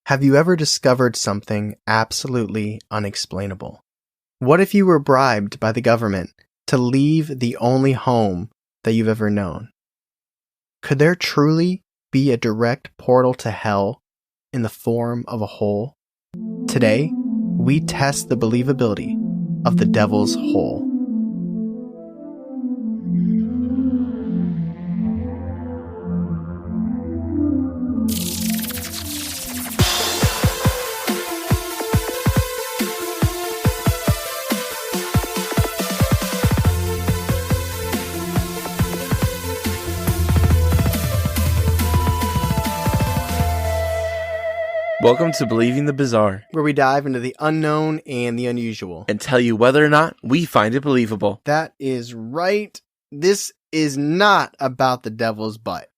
Have you ever discovered something absolutely unexplainable? What if you were bribed by the government to leave the only home that you've ever known? Could there truly be a direct portal to hell in the form of a hole? Today, we test the believability of the Devil's Hole. Welcome to Believing the Bizarre, Where we dive into the unknown and the unusual. and tell you whether or not we find it believable. That is right. This is not about the devil's butt.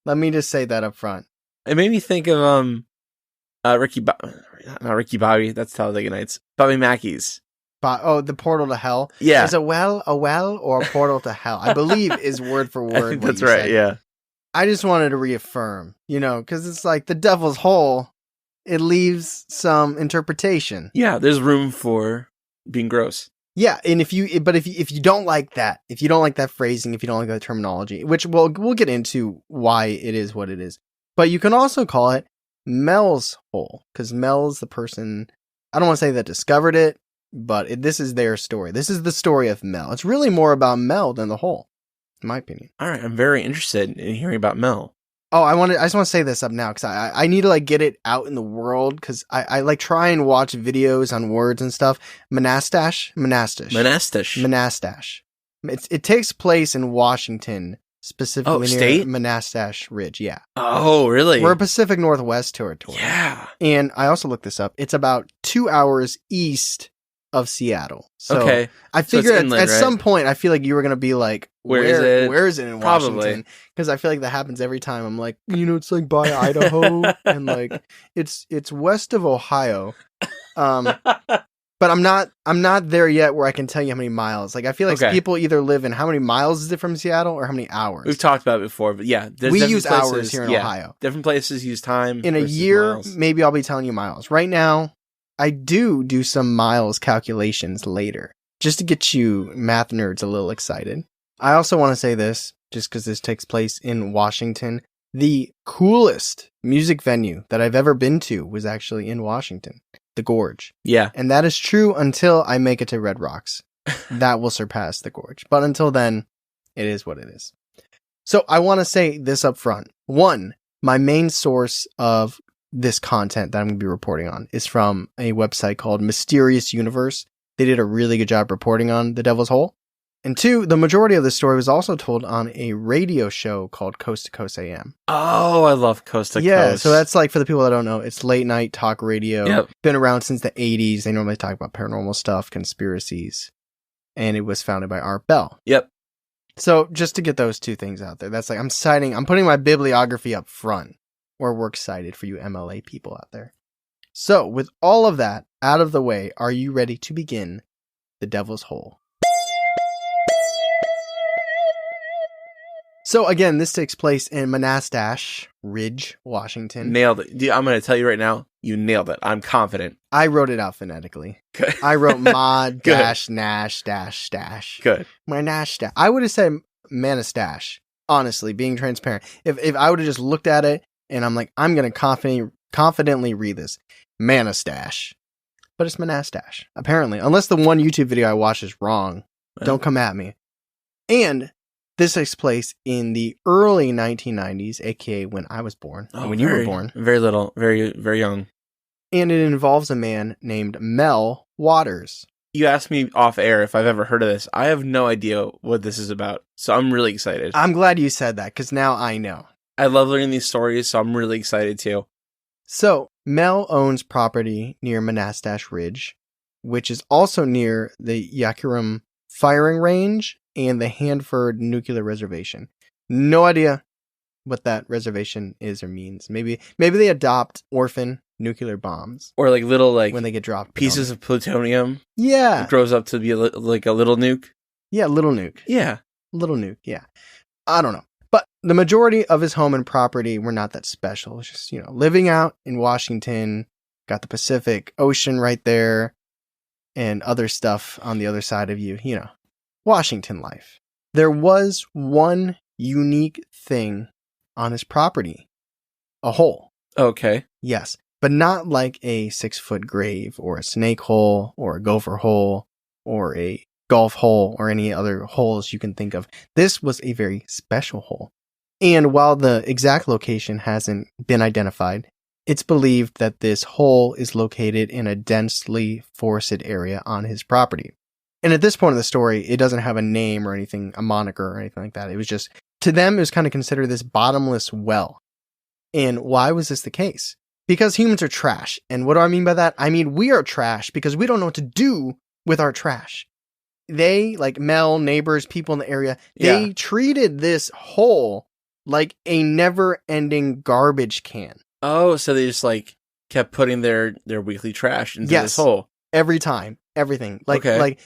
Let me just say that up front. It made me think of not Ricky Bobby, that's Talladega Nights. Bobby Mackey's. The portal to hell? Yeah. Is a well, or a portal to hell? I believe is word for word. I think what that's you right, said. yeah. I just wanted to reaffirm, because it's like the devil's hole. It leaves some interpretation. Yeah, there's room for being gross. Yeah, and if you don't like that, if you don't like that phrasing, if you don't like that terminology, which we'll get into why it is what it is, but you can also call it Mel's hole, because Mel's the person, I don't want to say that discovered it, but this is their story. This is the story of Mel. It's really more about Mel than the hole, in my opinion. All right, I'm very interested in hearing about Mel. Oh, I just want to say this up now because I need to get it out in the world because I try and watch videos on words and stuff. Monastash. It takes place in Washington, specifically near state? Monastash Ridge. Yeah. Oh, really? We're a Pacific Northwest territory. Yeah. And I also looked this up. It's about 2 hours east of Seattle. So okay. I figured inland, at right? some point, I feel like you were going to be like, Where is it? Where is it in Probably. Washington? Because I feel like that happens every time. I'm like, it's like by Idaho and it's west of Ohio. But I'm not there yet where I can tell you how many miles. I feel like people either live in how many miles is it from Seattle or how many hours. We've talked about it before, but yeah. We use hours here in Ohio. Different places use time. In a year, miles. maybe I'll be telling you miles. Right now, I do some miles calculations later, just to get you math nerds a little excited. I also want to say this, just because this takes place in Washington. The coolest music venue that I've ever been to was actually in Washington, the Gorge. Yeah. And that is true until I make it to Red Rocks. That will surpass the Gorge. But until then, it is what it is. So I want to say this up front. One, my main source of this content that I'm going to be reporting on is from a website called Mysterious Universe. They did a really good job reporting on the Devil's Hole. And two, the majority of the story was also told on a radio show called Coast to Coast AM. Oh, I love Coast to Coast. Yeah, so that's for the people that don't know, it's late night talk radio. Yep. Been around since the 80s. They normally talk about paranormal stuff, conspiracies. And it was founded by Art Bell. Yep. So just to get those two things out there, that's I'm putting my bibliography up front. Or we're excited for you MLA people out there. So, with all of that out of the way, are you ready to begin the Devil's Hole? So, again, this takes place in Monastash Ridge, Washington. Nailed it. Dude, I'm going to tell you right now, you nailed it. I'm confident. I wrote it out phonetically. Good. I wrote mod dash nash dash dash. Good. My nash dash. I would have said Manastash, honestly, being transparent. If I would have just looked at it, and I'm like, I'm going to confidently read this. Manastash. But it's Monastash, apparently. Unless the one YouTube video I watched is wrong. Don't come at me. And this takes place in the early 1990s, a.k.a. when I was born. When you were born. Very little. Very, very young. And it involves a man named Mel Waters. You asked me off air if I've ever heard of this. I have no idea what this is about. So I'm really excited. I'm glad you said that, because now I know. I love learning these stories, so I'm really excited too. So, Mel owns property near Monastash Ridge, which is also near the Yakurum firing range and the Hanford Nuclear Reservation. No idea what that reservation is or means. Maybe they adopt orphan nuclear bombs. Or little when they get dropped. pieces of plutonium. Yeah. It grows up to be like a little nuke. Yeah, little nuke. Yeah. Little nuke, yeah. I don't know. But the majority of his home and property were not that special. It's just, living out in Washington, got the Pacific Ocean right there, and other stuff on the other side of you, Washington life. There was one unique thing on his property, a hole. Okay. Yes, but not like a 6-foot grave or a snake hole or a gopher hole or a golf hole or any other holes you can think of. This was a very special hole. And while the exact location hasn't been identified, it's believed that this hole is located in a densely forested area on his property. And at this point of the story, it doesn't have a name or anything, a moniker or anything like that. It was just, to them, it was kind of considered this bottomless well. And why was this the case? Because humans are trash. And what do I mean by that? I mean, we are trash because we don't know what to do with our trash. They, like Mel, neighbors, people in the area, they treated this hole like a never-ending garbage can. Oh, so they just kept putting their weekly trash into this hole. Every time. Everything. Like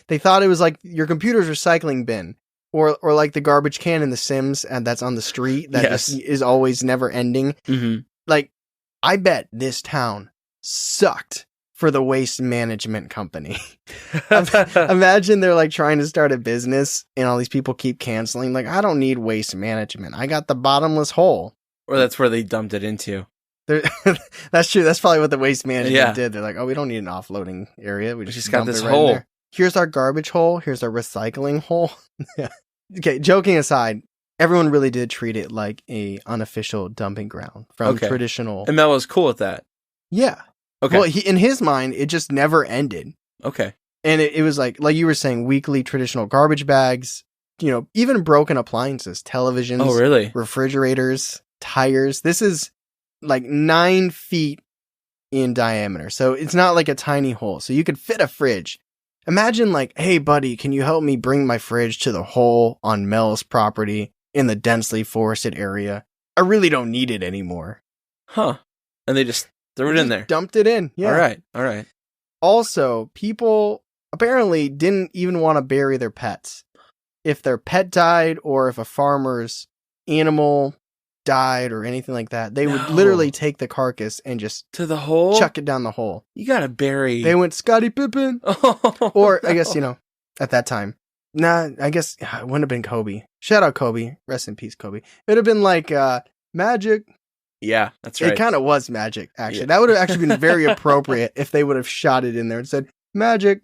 they thought it was like your computer's recycling bin. Or like the garbage can in The Sims and that's on the street that just is always never ending. Mm-hmm. Like, I bet this town sucked for the waste management company. Imagine they're trying to start a business and all these people keep canceling. Like, I don't need waste management. I got the bottomless hole. Or that's where they dumped it into. That's true. That's probably what the waste management did. They're like, oh, we don't need an offloading area. We just got this hole. There. Here's our garbage hole. Here's our recycling hole. Okay, joking aside, everyone really did treat it like a unofficial dumping ground from traditional. And Mel was cool with that. Yeah. Okay. Well, in his mind, it just never ended. Okay. And it was like you were saying, weekly traditional garbage bags, even broken appliances, televisions, oh, really? refrigerators, tires. This is 9 feet in diameter. So it's not like a tiny hole. So you could fit a fridge. Imagine hey, buddy, can you help me bring my fridge to the hole on Mel's property in the densely forested area? I really don't need it anymore. Huh. And they just threw it in there. Dumped it in. Yeah. All right. Also, people apparently didn't even want to bury their pets. If their pet died or if a farmer's animal died or anything like that, they would literally take the carcass and just to the hole, chuck it down the hole. You gotta bury. They went Scottie Pippen, or I guess at that time. Nah, I guess it wouldn't have been Kobe. Shout out Kobe, rest in peace, Kobe. It'd have been Magic. Yeah, that's right. It kind of was Magic, actually. Yeah. That would have actually been very appropriate if they would have shot it in there and said Magic,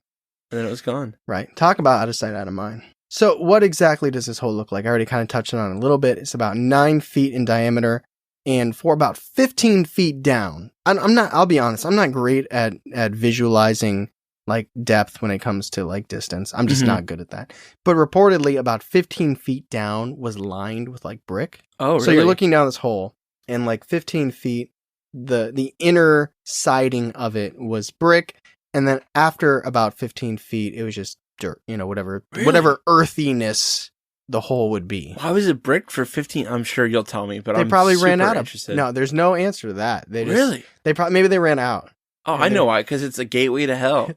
and then it was gone. Right. Talk about out of sight, out of mind. So what exactly does this hole look like? I already kind of touched on it a little bit. It's about 9 feet in diameter and for about 15 feet down. I'll be honest, I'm not great at visualizing depth when it comes to distance. I'm just not good at that. But reportedly about 15 feet down was lined with brick. Oh, really? So you're looking down this hole and 15 feet, the inner siding of it was brick. And then after about 15 feet, it was just dirt, whatever earthiness the hole would be. Why was it brick for 15? I'm sure you'll tell me, but they I'm probably super ran out interested. No, there's no answer to that. Really? Maybe they ran out. Oh, I know why, because it's a gateway to hell.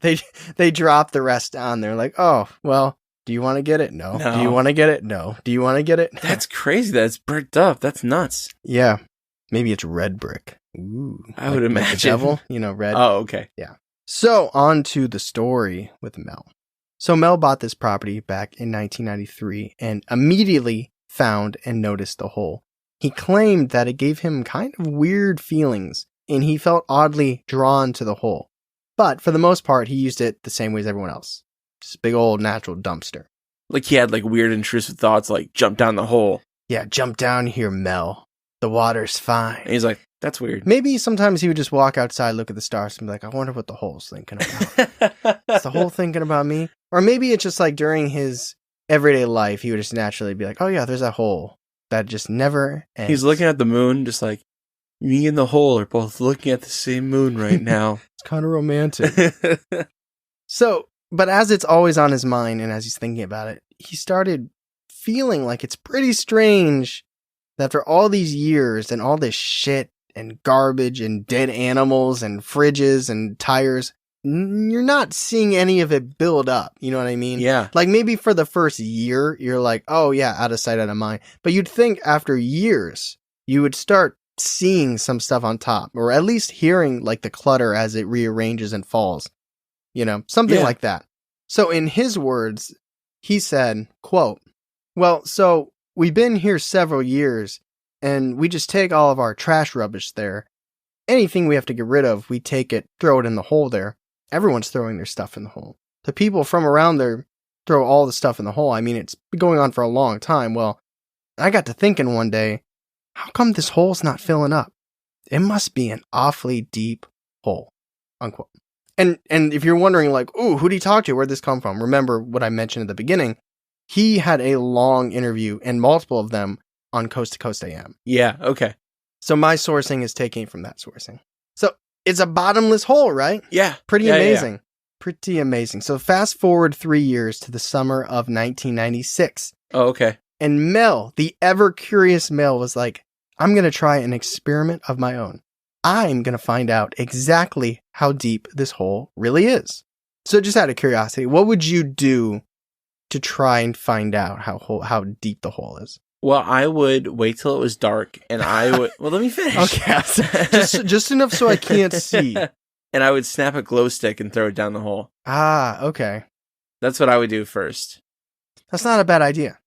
They dropped the rest down there like, oh, well, do you want to get it? No. Do you want to get it? No. Do you want to get it? No. That's crazy. That's bricked up. That's nuts. Yeah. Maybe it's red brick. Ooh. I would imagine. The devil, red. Oh, okay. Yeah. So on to the story with Mel. So Mel bought this property back in 1993 and immediately found and noticed the hole. He claimed that it gave him kind of weird feelings and he felt oddly drawn to the hole. But for the most part, he used it the same way as everyone else. Just a big old natural dumpster. He had weird intrusive thoughts jump down the hole. Yeah, jump down here, Mel. The water's fine. And he's like, that's weird. Maybe sometimes he would just walk outside, look at the stars, and be like, I wonder what the hole's thinking about. Is the hole thinking about me? Or maybe it's just during his everyday life, he would just naturally be like, oh yeah, there's that hole that just never ends. He's looking at the moon, just me and the hole are both looking at the same moon right now. It's kind of romantic. So, but as it's always on his mind and as he's thinking about it, he started feeling like it's pretty strange that after all these years and all this shit and garbage and dead animals and fridges and tires, you're not seeing any of it build up. You know what I mean? Yeah. Like maybe for the first year, you're like, oh yeah, out of sight, out of mind. But you'd think after years, you would start seeing some stuff on top, or at least hearing like the clutter as it rearranges and falls. You know, something like that. So in his words, he said, quote, well, so we've been here several years and we just take all of our trash rubbish there. Anything we have to get rid of, we take it, throw it in the hole there. Everyone's throwing their stuff in the hole. The people from around there throw all the stuff in the hole. I mean, it's been going on for a long time. Well, I got to thinking one day, how come this hole's not filling up? It must be an awfully deep hole, unquote. And if you're wondering, like, ooh, who'd he talk to? Where'd this come from? Remember what I mentioned at the beginning. He had a long interview and multiple of them on Coast to Coast AM. Yeah, okay. So my sourcing is taking from that sourcing. So it's a bottomless hole, right? Yeah. Pretty amazing. Yeah. Pretty amazing. So fast forward 3 years to the summer of 1996. Oh, okay. And Mel, the ever curious Mel, was like, I'm going to try an experiment of my own. I'm going to find out exactly how deep this hole really is. So just out of curiosity, what would you do to try and find out how deep the hole is? Well, I would wait till it was dark, and I would... Well, let me finish. Okay. just enough so I can't see. And I would snap a glow stick and throw it down the hole. Ah, okay. That's what I would do first. That's not a bad idea.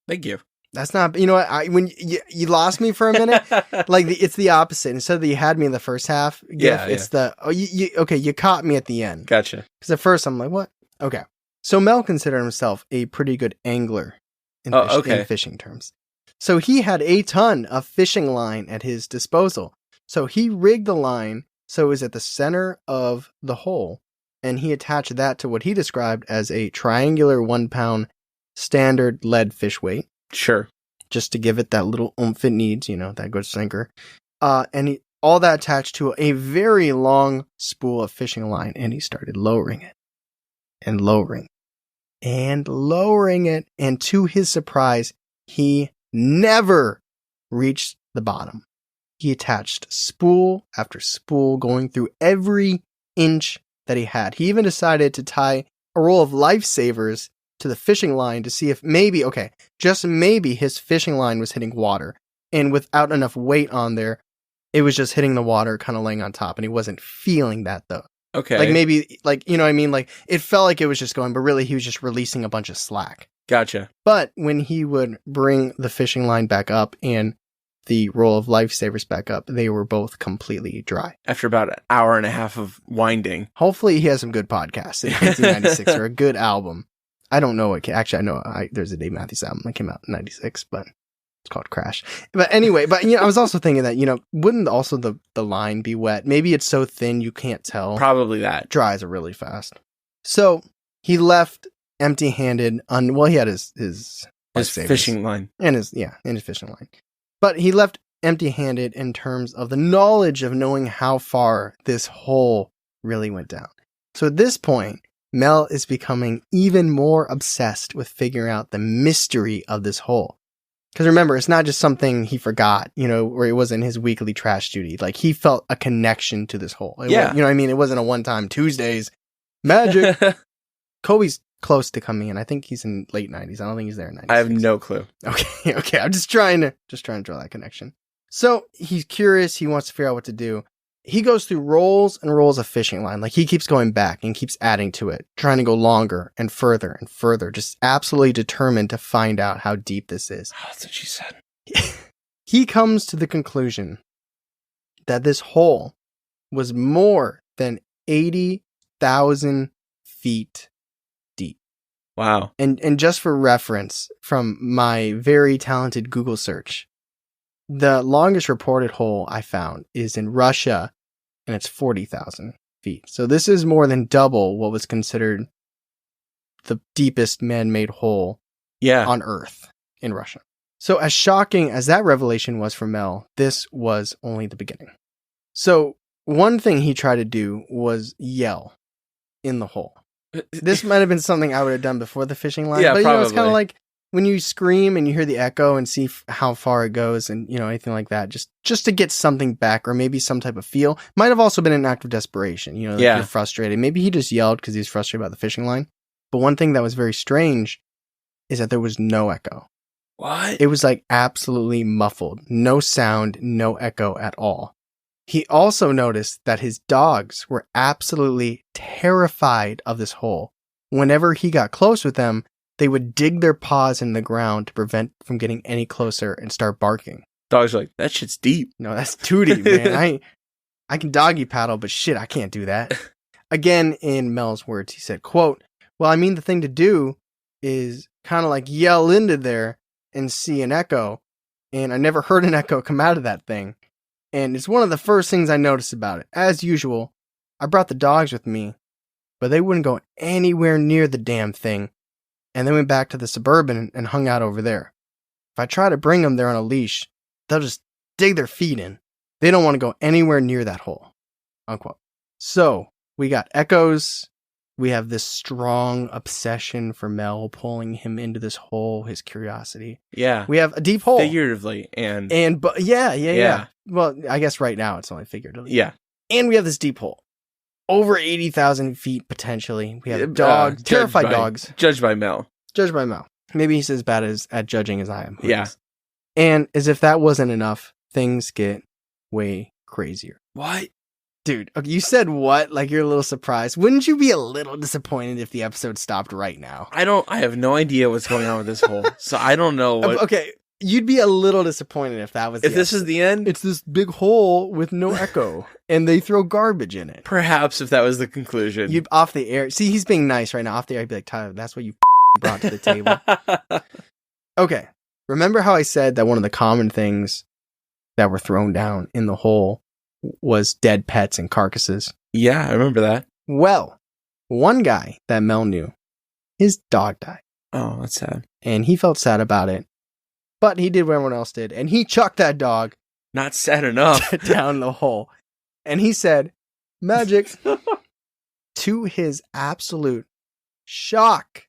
Thank you. That's not... You know what? When you lost me for a minute, like it's the opposite. Instead of you had me in the first half, it's the... Oh, you caught me at the end. Gotcha. Because at first I'm like, what? Okay. So Mel considered himself a pretty good angler in fishing terms. So he had a ton of fishing line at his disposal. So he rigged the line so it was at the center of the hole, and he attached that to what he described as a triangular 1 pound standard lead fish weight. Sure. Just to give it that little oomph it needs, that good sinker. And all that attached to a very long spool of fishing line, and he started lowering it and lowering and lowering it. And to his surprise, he never reached the bottom. He attached spool after spool going through every inch that he had. He even decided to tie a roll of lifesavers to the fishing line to see if maybe, just maybe his fishing line was hitting water. And without enough weight on there, it was just hitting the water, kind of laying on top. And he wasn't feeling that though. Okay. Like maybe, you know what I mean? Like it felt like it was just going, but really he was just releasing a bunch of slack. Gotcha. But when he would bring the fishing line back up and the roll of lifesavers back up, they were both completely dry. After about an hour and a half of winding. Hopefully he has some good podcasts in 1996 or a good album. I don't know what... Actually, I know there's a Dave Matthews album that came out in 96, but it's called Crash. But anyway, I was also thinking that, wouldn't also the line be wet? Maybe it's so thin you can't tell. Probably that. Dries are really fast. So he left empty-handed. He had his fishing line. And his fishing line. But he left empty-handed in terms of the knowledge of knowing how far this hole really went down. So at this point, Mel is becoming even more obsessed with figuring out the mystery of this hole. Because remember, it's not just something he forgot, or it wasn't his weekly trash duty. Like, he felt a connection to this hole. You know what I mean? It wasn't a one-time Tuesdays magic. Kobe's close to coming in. I think he's in late 90s. I don't think he's there in 96. I have no clue. Okay. I'm just trying to draw that connection. So he's curious. He wants to figure out what to do. He goes through rolls and rolls of fishing line. Like he keeps going back and keeps adding to it, trying to go longer and further, just absolutely determined to find out how deep this is. Oh, that's what she said. He comes to the conclusion that this hole was more than 80,000 feet deep. Wow. And just for reference, from my very talented Google search, the longest reported hole I found is in Russia, and it's 40,000 feet. So this is more than double what was considered the deepest man-made hole on Earth in Russia. So as shocking as that revelation was for Mel, this was only the beginning. So one thing he tried to do was yell in the hole. This might have been something I would have done before the fishing line, but it's kind of like, when you scream and you hear the echo and see how far it goes and, anything like that, just to get something back or maybe some type of feel. Might have also been an act of desperation. You're frustrated. Maybe he just yelled because he was frustrated about the fishing line. But one thing that was very strange is that there was no echo. What? It was like absolutely muffled. No sound, no echo at all. He also noticed that his dogs were absolutely terrified of this hole. Whenever he got close with them, they would dig their paws in the ground to prevent from getting any closer and start barking. Dogs are like, that shit's deep. No, that's too deep, man. I can doggy paddle, but shit, I can't do that. Again, in Mel's words, he said, quote, well, I mean, the thing to do is kind of like yell into there and see an echo. And I never heard an echo come out of that thing. And it's one of the first things I noticed about it. As usual, I brought the dogs with me, but they wouldn't go anywhere near the damn thing. And they went back to the Suburban and hung out over there. If I try to bring them there on a leash, they'll just dig their feet in. They don't want to go anywhere near that hole. Unquote. So, we got echoes. We have this strong obsession for Mel pulling him into this hole, his curiosity. Yeah. We have a deep hole. Figuratively and yeah. Well, I guess right now it's only figuratively. Yeah. And we have this deep hole. Over 80,000 feet, potentially. We have dogs, terrified dogs. Judged by Mel. Judged by Mel. Maybe he's as bad at judging as I am. Yeah. And as if that wasn't enough, things get way crazier. What? Dude, okay, you said what? Like you're a little surprised. Wouldn't you be a little disappointed if the episode stopped right now? I have no idea what's going on with this hole. So I don't know what. Okay, you'd be a little disappointed if that was if this is the end. It's this big hole with no echo and they throw garbage in it. Perhaps if that was the conclusion. You'd off the air. See, he's being nice right now. Off the air, I'd be like, Tyler, that's what you brought to the table. Okay. Remember how I said that one of the common things that were thrown down in the hole was dead pets and carcasses? Yeah, I remember that. Well, one guy that Mel knew, his dog died. Oh, that's sad. And he felt sad about it. But he did what everyone else did. And he chucked that dog. Not sad enough. Down the hole. And he said, magic. To his absolute shock,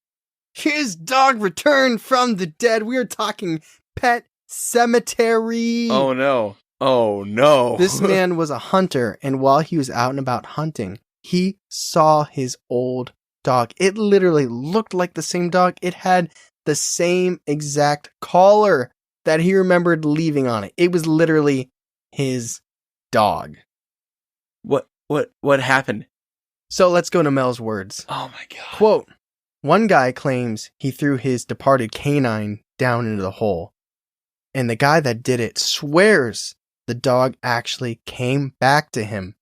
his dog returned from the dead. We are talking Pet Cemetery. Oh, no. Oh, no. This man was a hunter, and while he was out and about hunting, he saw his old dog. It literally looked like the same dog. It had the same exact collar that he remembered leaving on it. It was literally his dog. What happened? So let's go to Mel's words. Oh, my God. Quote, one guy claims he threw his departed canine down into the hole, and the guy that did it swears the dog actually came back to him.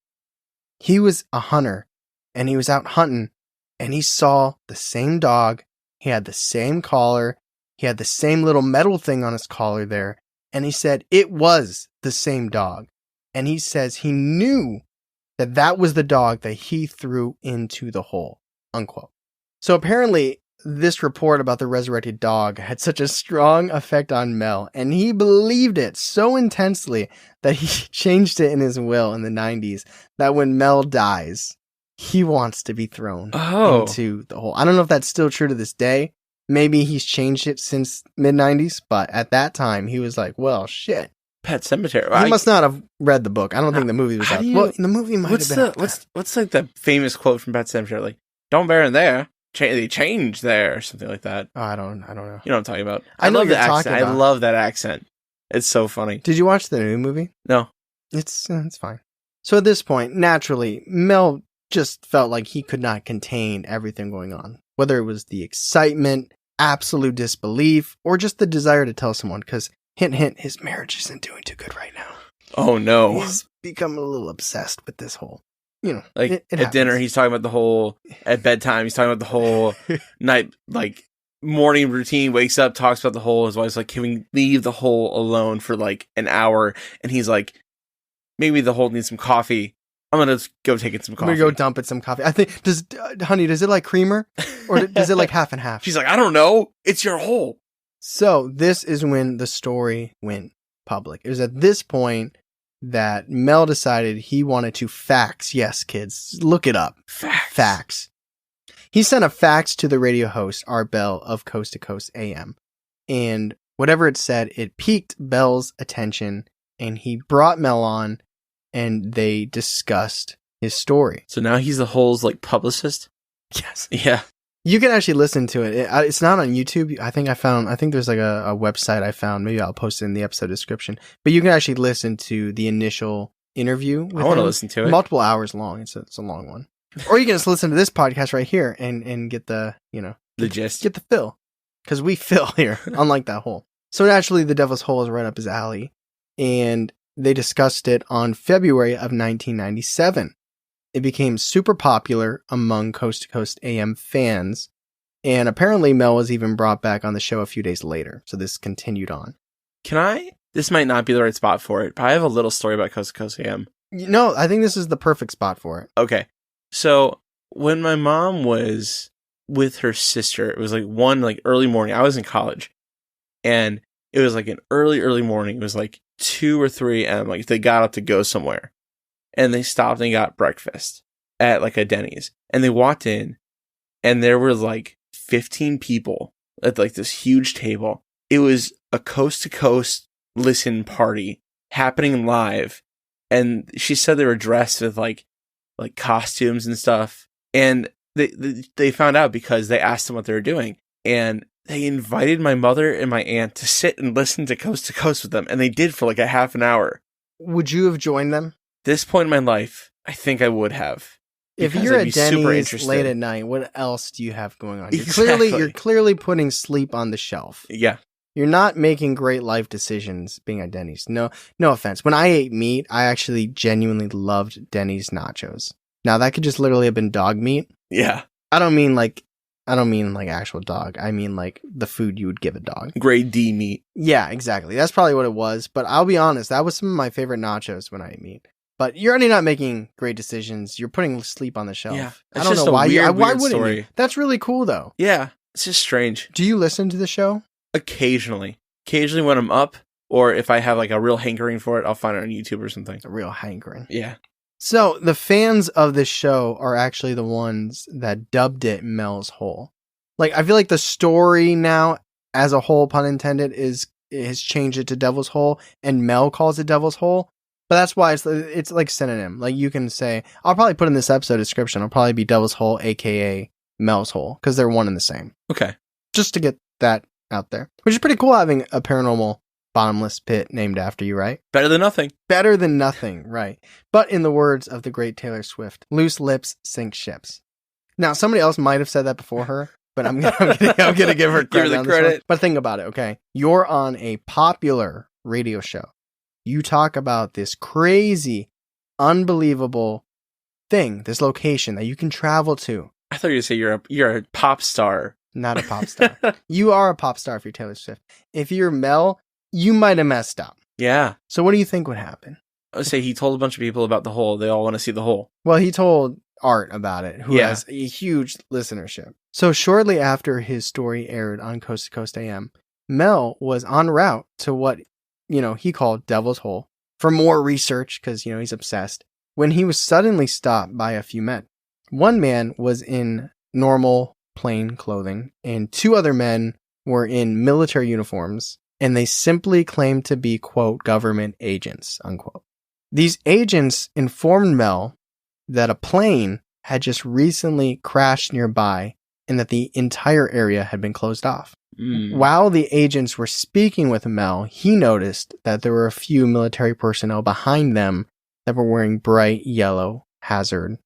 He was a hunter, and he was out hunting, and he saw the same dog. He had the same collar. He had the same little metal thing on his collar there, and he said it was the same dog. And he says he knew that that was the dog that he threw into the hole, unquote. So apparently, this report about the resurrected dog had such a strong effect on Mel, and he believed it so intensely that he changed it in his will in the 90s that when Mel dies, he wants to be thrown into the hole. I don't know if that's still true to this day. Maybe he's changed it since mid-90s, but at that time, he was like, well, shit. Pet Cemetery. He must not have read the book. I don't think the movie was out. Well, the movie might have been. What's like the famous quote from Pet Cemetery? Like, don't bury in there. They changed there, or something like that. Oh, I don't know. You know what I'm talking about? I know love you're the accent. talking about. I love that accent. It's so funny. Did you watch the new movie? No. It's fine. So at this point, naturally, Mel just felt like he could not contain everything going on. Whether it was the excitement, absolute disbelief, or just the desire to tell someone, because hint, hint, his marriage isn't doing too good right now. Oh, no. He's become a little obsessed with this whole, like it at happens. dinner, he's talking about the whole, at bedtime, he's talking about the whole night, like morning routine, wakes up, talks about the hole. His wife's like, can we leave the hole alone for like an hour? And he's like, maybe the hole needs some coffee. I'm going to go take it some coffee. I'm going to go dump it some coffee. I think, honey, does it like creamer? Or does it like half and half? She's like, I don't know. It's your hole. So this is when the story went public. It was at this point that Mel decided he wanted to fax. Yes, kids, look it up. Fax. He sent a fax to the radio host, Art Bell of Coast to Coast AM. and whatever it said, it piqued Bell's attention, and he brought Mel on, and they discussed his story. So now he's the Hole's like publicist? Yes. Yeah. You can actually listen to it. It's not on YouTube. I think there's like a website I found. Maybe I'll post it in the episode description. But you can actually listen to the initial interview with I want to him. listen to it. Multiple hours long. It's a long one. Or you can just listen to this podcast right here and get the, The gist. get the fill. Because we fill here, unlike that hole. So naturally, the Devil's Hole is right up his alley. And they discussed it on February of 1997. It became super popular among Coast to Coast AM fans, and apparently Mel was even brought back on the show a few days later, so this continued on. This might not be the right spot for it, but I have a little story about Coast to Coast AM. No, I think this is the perfect spot for it. Okay. So, when my mom was with her sister, it was like one early morning. I was in college, and it was like an early morning. It was like 2 or 3 a.m. Like they got up to go somewhere. And they stopped and got breakfast at like a Denny's. And they walked in, and there were like 15 people at like this huge table. It was a coast to coast listen party happening live. And she said they were dressed with like costumes and stuff. And they found out because they asked them what they were doing. And they invited my mother and my aunt to sit and listen to Coast with them. And they did for like a half an hour. Would you have joined them? This point in my life, I think I would have. If you're at Denny's late at night, what else do you have going on? You're clearly putting sleep on the shelf. Yeah. You're not making great life decisions being at Denny's. No offense. When I ate meat, I actually genuinely loved Denny's nachos. Now that could just literally have been dog meat. Yeah. I don't mean like actual dog. I mean like the food you would give a dog. Grade D meat. Yeah, exactly. That's probably what it was. But I'll be honest, that was some of my favorite nachos when I ate meat. But you're already not making great decisions. You're putting sleep on the shelf. Yeah, I don't know why. Why wouldn't story. you? That's really cool, though. Yeah, it's just strange. Do you listen to the show? Occasionally when I'm up, or if I have like a real hankering for it, I'll find it on YouTube or something. A real hankering. Yeah. So the fans of this show are actually the ones that dubbed it Mel's Hole. Like I feel like the story now, as a whole, pun intended, has changed it to Devil's Hole, and Mel calls it Devil's Hole. But that's why it's like synonym. Like you can say, I'll probably put in this episode description, it'll probably be Devil's Hole, aka Mel's Hole, because they're one and the same. Okay. Just to get that out there. Which is pretty cool having a paranormal bottomless pit named after you, right? Better than nothing. Better than nothing, right. But in the words of the great Taylor Swift, loose lips sink ships. Now, somebody else might have said that before her, but I'm gonna give her credit. Give her the credit. But think about it, okay? You're on a popular radio show. You talk about this crazy, unbelievable thing, this location that you can travel to. I thought you were going to say you're a pop star. Not a pop star. You are a pop star if you're Taylor Swift. If you're Mel, you might have messed up. Yeah. So what do you think would happen? I would say he told a bunch of people about the hole. They all want to see the hole. Well, he told Art about it, who has a huge listenership. So shortly after his story aired on Coast to Coast AM, Mel was en route to what he called Devil's Hole for more research because, he's obsessed, when he was suddenly stopped by a few men. One man was in normal, plain clothing, and 2 other men were in military uniforms, and they simply claimed to be, quote, government agents, unquote. These agents informed Mel that a plane had just recently crashed nearby and that the entire area had been closed off. While the agents were speaking with Mel, he noticed that there were a few military personnel behind them that were wearing bright yellow hazmat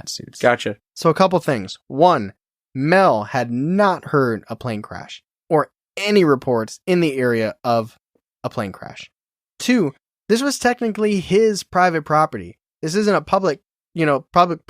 suits. Gotcha. So a couple things. 1, Mel had not heard a plane crash or any reports in the area of a plane crash. 2, this was technically his private property. This isn't a public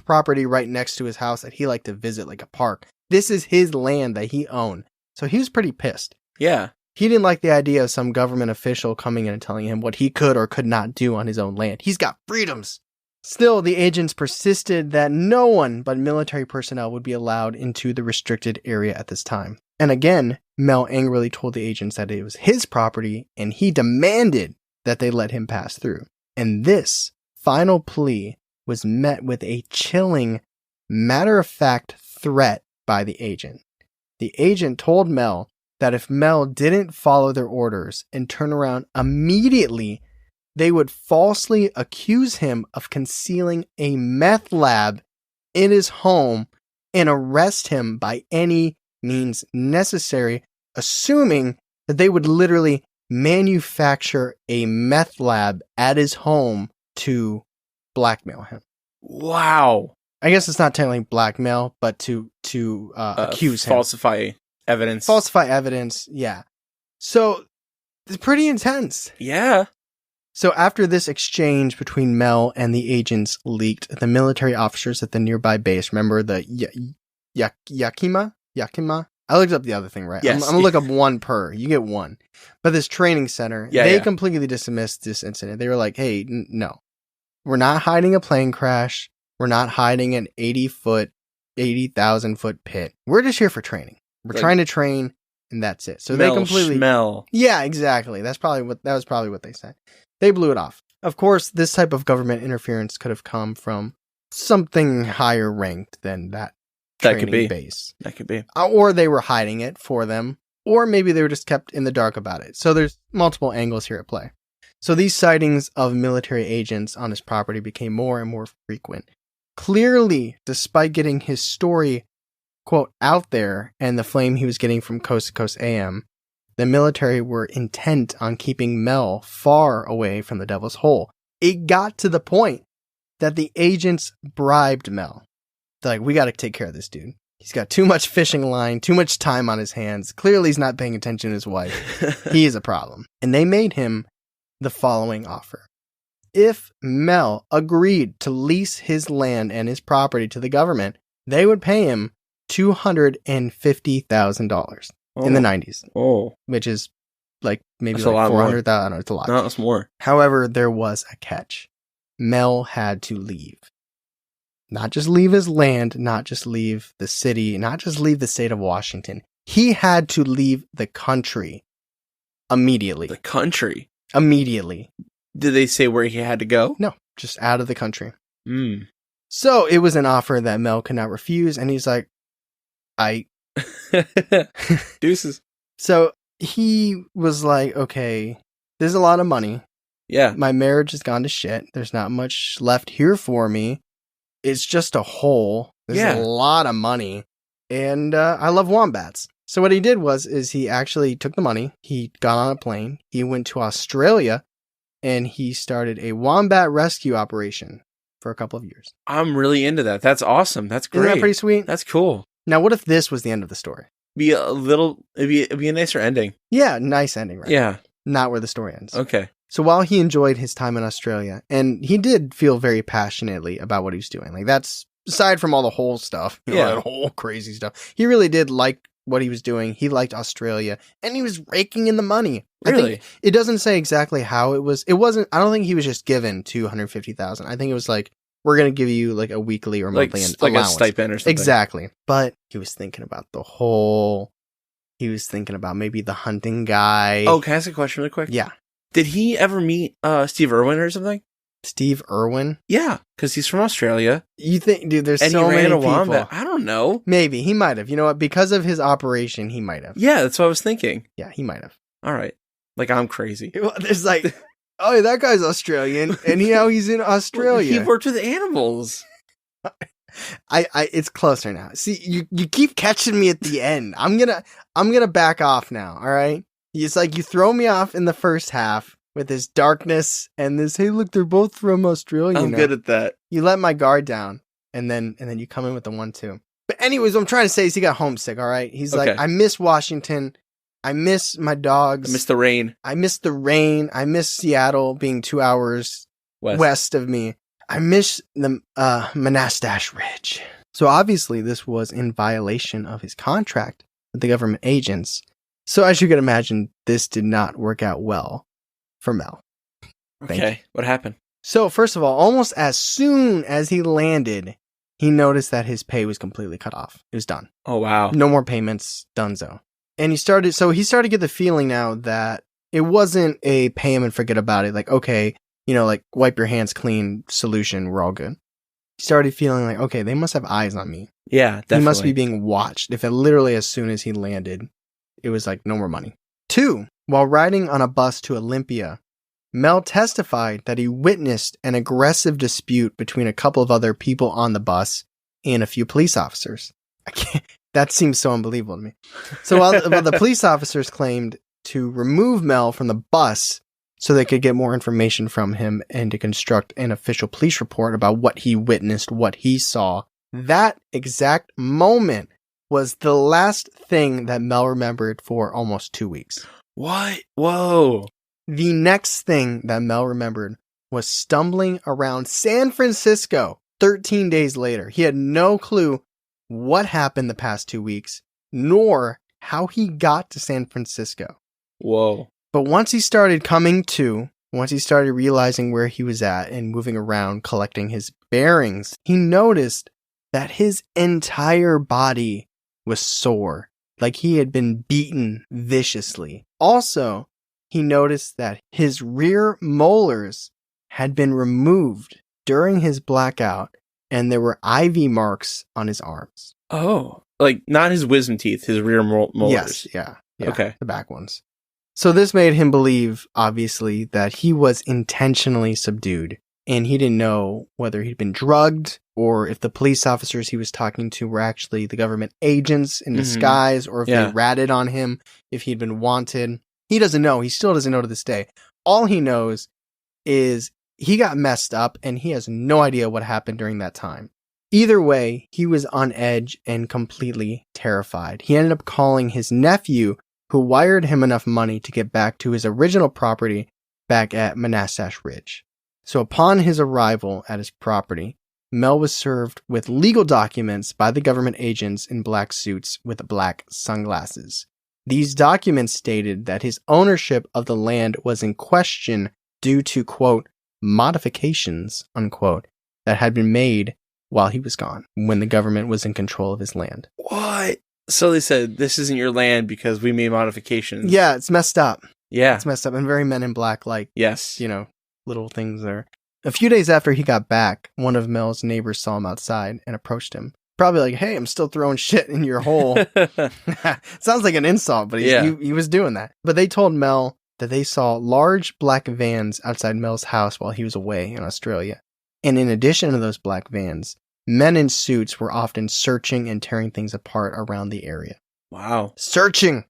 property right next to his house that he liked to visit like a park. This is his land that he owned. So he was pretty pissed. Yeah. He didn't like the idea of some government official coming in and telling him what he could or could not do on his own land. He's got freedoms. Still, the agents persisted that no one but military personnel would be allowed into the restricted area at this time. And again, Mel angrily told the agents that it was his property and he demanded that they let him pass through. And this final plea was met with a chilling, matter-of-fact threat by the agent. The agent told Mel that if Mel didn't follow their orders and turn around immediately, they would falsely accuse him of concealing a meth lab in his home and arrest him by any means necessary, assuming that they would literally manufacture a meth lab at his home to blackmail him. Wow. I guess it's not technically blackmail, but to accuse him. Falsify evidence. Falsify evidence, yeah. So, it's pretty intense. Yeah. So after this exchange between Mel and the agents leaked, the military officers at the nearby base, remember the Yakima? I looked up the other thing, right? Yes. I'm going to look up one per. You get one. But this training center, they completely dismissed this incident. They were like, hey, no. We're not hiding a plane crash. We're not hiding an 80,000 foot pit. We're just here for training. We're trying to train, and that's it. So they completely... Schmel. Yeah, exactly. That was probably what they said. They blew it off. Of course, this type of government interference could have come from something higher ranked than that training base. That could be. Or they were hiding it for them, or maybe they were just kept in the dark about it. So there's multiple angles here at play. So these sightings of military agents on his property became more and more frequent. Clearly, despite getting his story, quote, out there and the flame he was getting from Coast to Coast AM, the military were intent on keeping Mel far away from the Devil's Hole. It got to the point that the agents bribed Mel. They're like, we got to take care of this dude. He's got too much fishing line, too much time on his hands. Clearly he's not paying attention to his wife. He is a problem. And they made him the following offer. If Mel agreed to lease his land and his property to the government, they would pay him $250,000 in the 90s. Oh. Which is like maybe like 400,000. I don't know, it's a lot. No, it's more. However, there was a catch. Mel had to leave. Not just leave his land, not just leave the city, not just leave the state of Washington. He had to leave the country immediately. The country? Immediately. Did they say where he had to go? No, just out of the country. Mm. So it was an offer that Mel could not refuse, and he's like, Deuces. So he was like, okay, there's a lot of money. Yeah. My marriage has gone to shit. There's not much left here for me. It's just a hole. There's a lot of money. And I love wombats. So what he did is he actually took the money. He got on a plane. He went to Australia. And he started a wombat rescue operation for a couple of years. I'm really into that. That's awesome. That's great. Isn't that pretty sweet? That's cool. Now, what if this was the end of the story? It'd be a nicer ending. Yeah, nice ending, right? Yeah. Not where the story ends. Okay. So while he enjoyed his time in Australia, and he did feel very passionately about what he was doing. Like that's, aside from all the whole stuff, that whole crazy stuff, he really did like what he was doing. He liked Australia, and he was raking in the money. Really? I think it doesn't say exactly how it was. It wasn't, I don't think he was just given $250,000. I think it was like, we're going to give you like a weekly or monthly allowance. Like a stipend or something. Exactly. But he was thinking about he was thinking about maybe the hunting guy. Oh, can I ask a question really quick? Yeah. Did he ever meet Steve Irwin or something? Steve Irwin? Yeah, because he's from Australia. You think, dude, there's and so many people. Wombat. I don't know. Maybe. He might have. You know what? Because of his operation, he might have. Yeah, that's what I was thinking. Yeah, he might have. All right. Like, I'm crazy. There's like, oh, that guy's Australian, and he's in Australia. He worked with animals. It's closer now. See, you keep catching me at the end. I'm gonna back off now. All right. It's like you throw me off in the first half with this darkness and this. Hey, look, they're both from Australia. I'm good at that. You let my guard down, and then you come in with the 1-2. But anyways, what I'm trying to say is he got homesick. All right. He's like, I miss Washington. I miss my dogs. I miss the rain. I miss Seattle being 2 hours west of me. I miss the Monastash Ridge. So obviously this was in violation of his contract with the government agents. So as you can imagine, this did not work out well for Mel. Okay, what happened? So first of all, almost as soon as he landed, he noticed that his pay was completely cut off. It was done. Oh, wow. No more payments, donezo. And he started to get the feeling now that it wasn't a pay him and forget about it. Like, okay, like wipe your hands clean solution. We're all good. He started feeling like, okay, they must have eyes on me. Yeah, definitely. He must be being watched. If literally as soon as he landed, it was like no more money. 2, while riding on a bus to Olympia, Mel testified that he witnessed an aggressive dispute between a couple of other people on the bus and a few police officers. That seems so unbelievable to me. So while the police officers claimed to remove Mel from the bus so they could get more information from him and to construct an official police report about what he witnessed, what he saw, that exact moment was the last thing that Mel remembered for almost 2 weeks. What? Whoa. The next thing that Mel remembered was stumbling around San Francisco 13 days later. He had no clue what happened the past 2 weeks, nor how he got to San Francisco. Whoa. But once he started coming to, once he started realizing where he was at and moving around, collecting his bearings, he noticed that his entire body was sore, like he had been beaten viciously. Also, he noticed that his rear molars had been removed during his blackout, and there were IV marks on his arms. Oh, like not his wisdom teeth, his rear molars. Yes, yeah. Okay. The back ones. So this made him believe, obviously, that he was intentionally subdued, and he didn't know whether he'd been drugged or if the police officers he was talking to were actually the government agents in disguise, or if they ratted on him, if he'd been wanted. He doesn't know. He still doesn't know to this day. All he knows is he got messed up, and he has no idea what happened during that time. Either way, he was on edge and completely terrified. He ended up calling his nephew, who wired him enough money to get back to his original property back at Manassas Ridge. So upon his arrival at his property, Mel was served with legal documents by the government agents in black suits with black sunglasses. These documents stated that his ownership of the land was in question due to, quote, modifications, unquote, that had been made while he was gone, when the government was in control of his land. What? So they said, this isn't your land because we made modifications. Yeah, it's messed up. Yeah. It's messed up and very Men in Black like. Yes. You know, little things there. A few days after he got back, one of Mel's neighbors saw him outside and approached him. Probably like, hey, I'm still throwing shit in your hole. Sounds like an insult, but he was doing that. But they told Mel that they saw large black vans outside Mel's house while he was away in Australia. And in addition to those black vans, men in suits were often searching and tearing things apart around the area. Wow. Searching.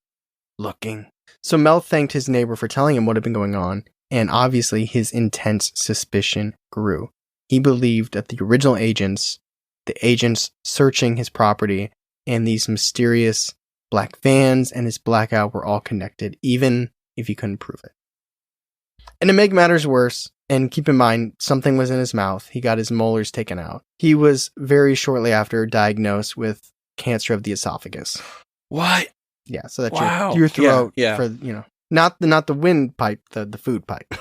Looking. So Mel thanked his neighbor for telling him what had been going on, and obviously his intense suspicion grew. He believed that the original agents, the agents searching his property, and these mysterious black vans and his blackout were all connected, even if he couldn't prove it. And to make matters worse, and keep in mind, something was in his mouth. He got his molars taken out. He was very shortly after diagnosed with cancer of the esophagus. What? Yeah, so that's your throat for, not the windpipe, the food pipe,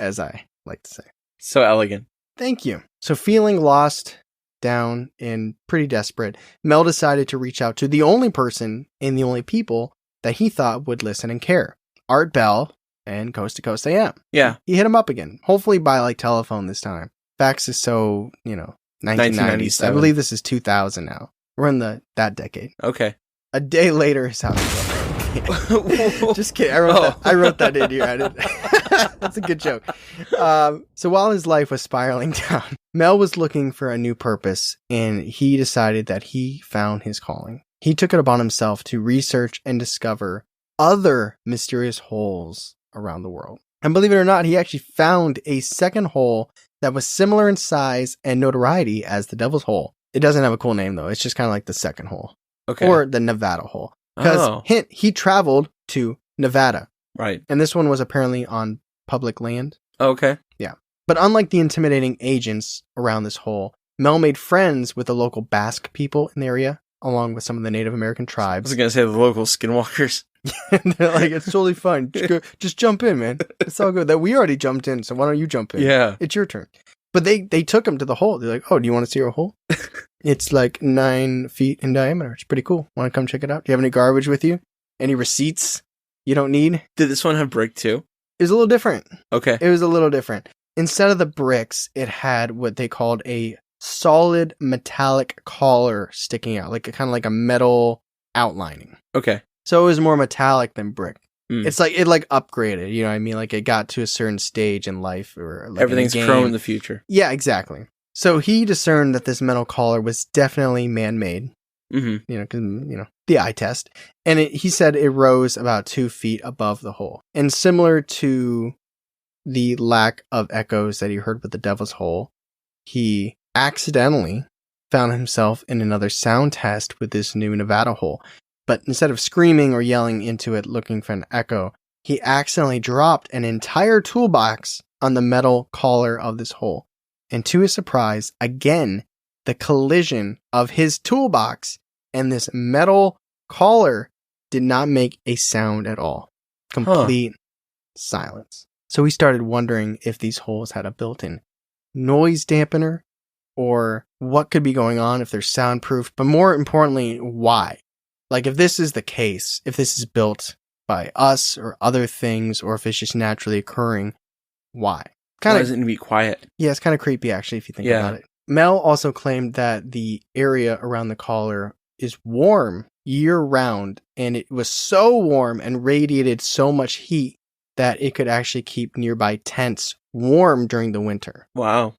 as I like to say. So elegant. Thank you. So feeling lost, down, and pretty desperate, Mel decided to reach out to the only person and the only people that he thought would listen and care. Art Bell and Coast to Coast AM. Yeah. He hit him up again, hopefully by telephone this time. Fax is so, 1990s. I believe this is 2000 now. We're in that decade. Okay. A day later, his house was over. Just kidding. I wrote that in your edit. That's a good joke. So while his life was spiraling down, Mel was looking for a new purpose, and he decided that he found his calling. He took it upon himself to research and discover other mysterious holes around the world. And believe it or not, he actually found a second hole that was similar in size and notoriety as the Devil's Hole. It doesn't have a cool name, though. It's just kind of like the second hole. Okay. Or the Nevada Hole. Because, hint, he traveled to Nevada. Right. And this one was apparently on public land. Okay. Yeah. But unlike the intimidating agents around this hole, Mel made friends with the local Basque people in the area, along with some of the Native American I tribes. was going to say the local skinwalkers. And they're like, it's totally fine. Just jump in, man. It's all good. That we already jumped in, so why don't you jump in? Yeah. It's your turn. But they took him to the hole. They're like, oh, do you want to see our hole? It's like 9 feet in diameter. It's pretty cool. Want to come check it out? Do you have any garbage with you? Any receipts you don't need? Did this one have brick too? It was a little different. Okay. It was a little different. Instead of the bricks, it had what they called a solid metallic collar sticking out, kind of like a metal outlining. Okay. So it was more metallic than brick. Mm. It's like it like upgraded, you know what I mean? Like it got to a certain stage in life or like Everything's in a chrome game. in the future. Yeah, exactly. So he discerned that this metal collar was definitely man-made. Mm-hmm. You know, because the eye test, and he said it rose about 2 feet above the hole, and similar to the lack of echoes that he heard with the Devil's Hole, he accidentally found himself in another sound test with this new Nevada hole. But instead of screaming or yelling into it looking for an echo, he accidentally dropped an entire toolbox on the metal collar of this hole. And to his surprise, again, the collision of his toolbox and this metal collar did not make a sound at all. Complete silence. So he started wondering if these holes had a built-in noise dampener or what could be going on, if they're soundproof, but more importantly, why? Like if this is the case, if this is built by us or other things, or if it's just naturally occurring, why? Why doesn't it be quiet? Yeah, it's kind of creepy actually if you think about it. Mel also claimed that the area around the collar is warm year-round, and it was so warm and radiated so much heat that it could actually keep nearby tents warm during the winter. Wow.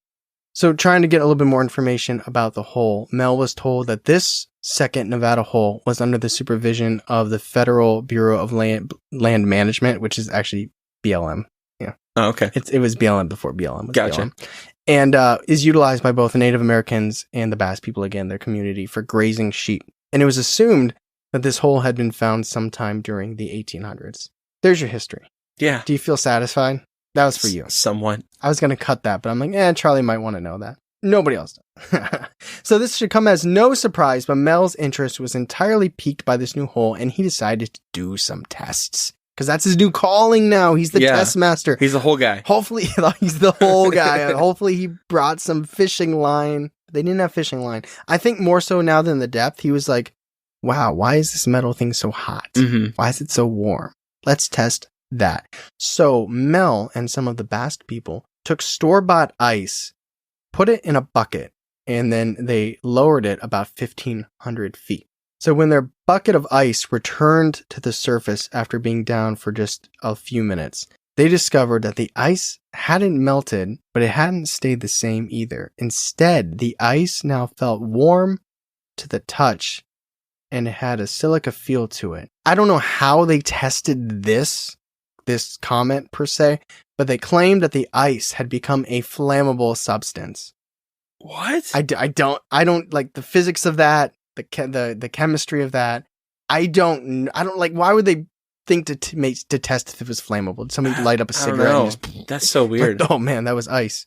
So trying to get a little bit more information about the hole, Mel was told that this second Nevada hole was under the supervision of the Federal Bureau of Land Management, which is actually BLM. Yeah. Oh, okay. It was BLM before BLM was Gotcha. BLM. And is utilized by both the Native Americans and the Basque people, again, their community, for grazing sheep. And it was assumed that this hole had been found sometime during the 1800s. There's your history. Yeah. Do you feel satisfied? That was for you. Somewhat. I was going to cut that, but I'm like, Charlie might want to know that. Nobody else does. So this should come as no surprise, but Mel's interest was entirely piqued by this new hole, and he decided to do some tests. Because that's his new calling now. He's the test master. He's the whole guy. Hopefully, he's the whole guy. Hopefully, he brought some fishing line. They didn't have fishing line. I think more so now than the depth. He was like, wow, why is this metal thing so hot? Mm-hmm. Why is it so warm? Let's test that. So Mel and some of the Basque people took store-bought ice, put it in a bucket, and then they lowered it about 1,500 feet. So when their bucket of ice returned to the surface after being down for just a few minutes, they discovered that the ice hadn't melted, but it hadn't stayed the same either. Instead, the ice now felt warm to the touch, and it had a silica feel to it. I don't know how they tested this comment per se, but they claimed that the ice had become a flammable substance. What? I don't like the physics of that. The chemistry of that, I don't like. Why would they think to test if it was flammable? Did somebody light up a cigarette? And just, that's so weird. Like, oh man, that was ice.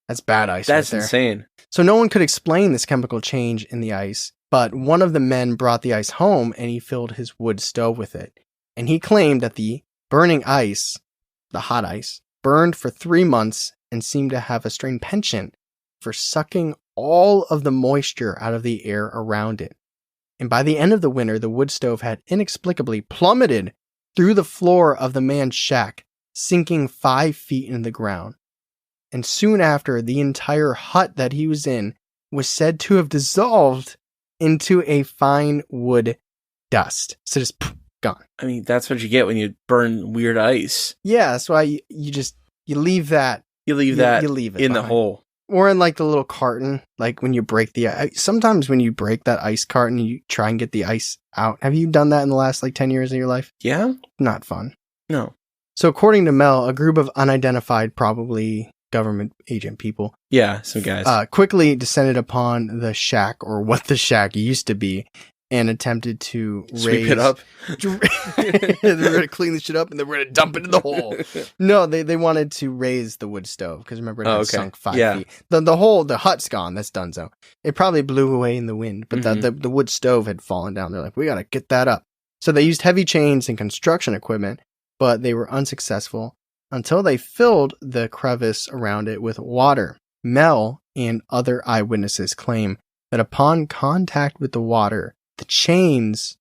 That's bad ice. That's right there. insane. So no one could explain this chemical change in the ice, but one of the men brought the ice home and he filled his wood stove with it. And he claimed that the burning ice, the hot ice, burned for 3 months and seemed to have a strange penchant for sucking all of the moisture out of the air around it. And by the end of the winter, the wood stove had inexplicably plummeted through the floor of the man's shack, sinking 5 feet into the ground. And soon after, the entire hut that he was in was said to have dissolved into a fine wood dust. So just gone. I mean, that's what you get when you burn weird ice. Yeah, that's why you leave that. You leave that you leave it in behind. the hole. Or in like the little carton, like when you break sometimes when you break that ice carton, you try and get the ice out. Have you done that in the last 10 years of your life? Yeah. Not fun. No. So according to Mel, a group of unidentified, probably government agent people. Yeah, some guys. Quickly descended upon the shack, or what the shack used to be, and attempted to sweep it up. They're going to clean this shit up and then we're going to dump it in the hole. No, they wanted to raise the wood stove because remember it had sunk 5 feet. The hut's gone. That's donezo. It probably blew away in the wind, but the wood stove had fallen down. They're like, we got to get that up. So they used heavy chains and construction equipment, but they were unsuccessful until they filled the crevice around it with water. Mel and other eyewitnesses claim that upon contact with the water, the chains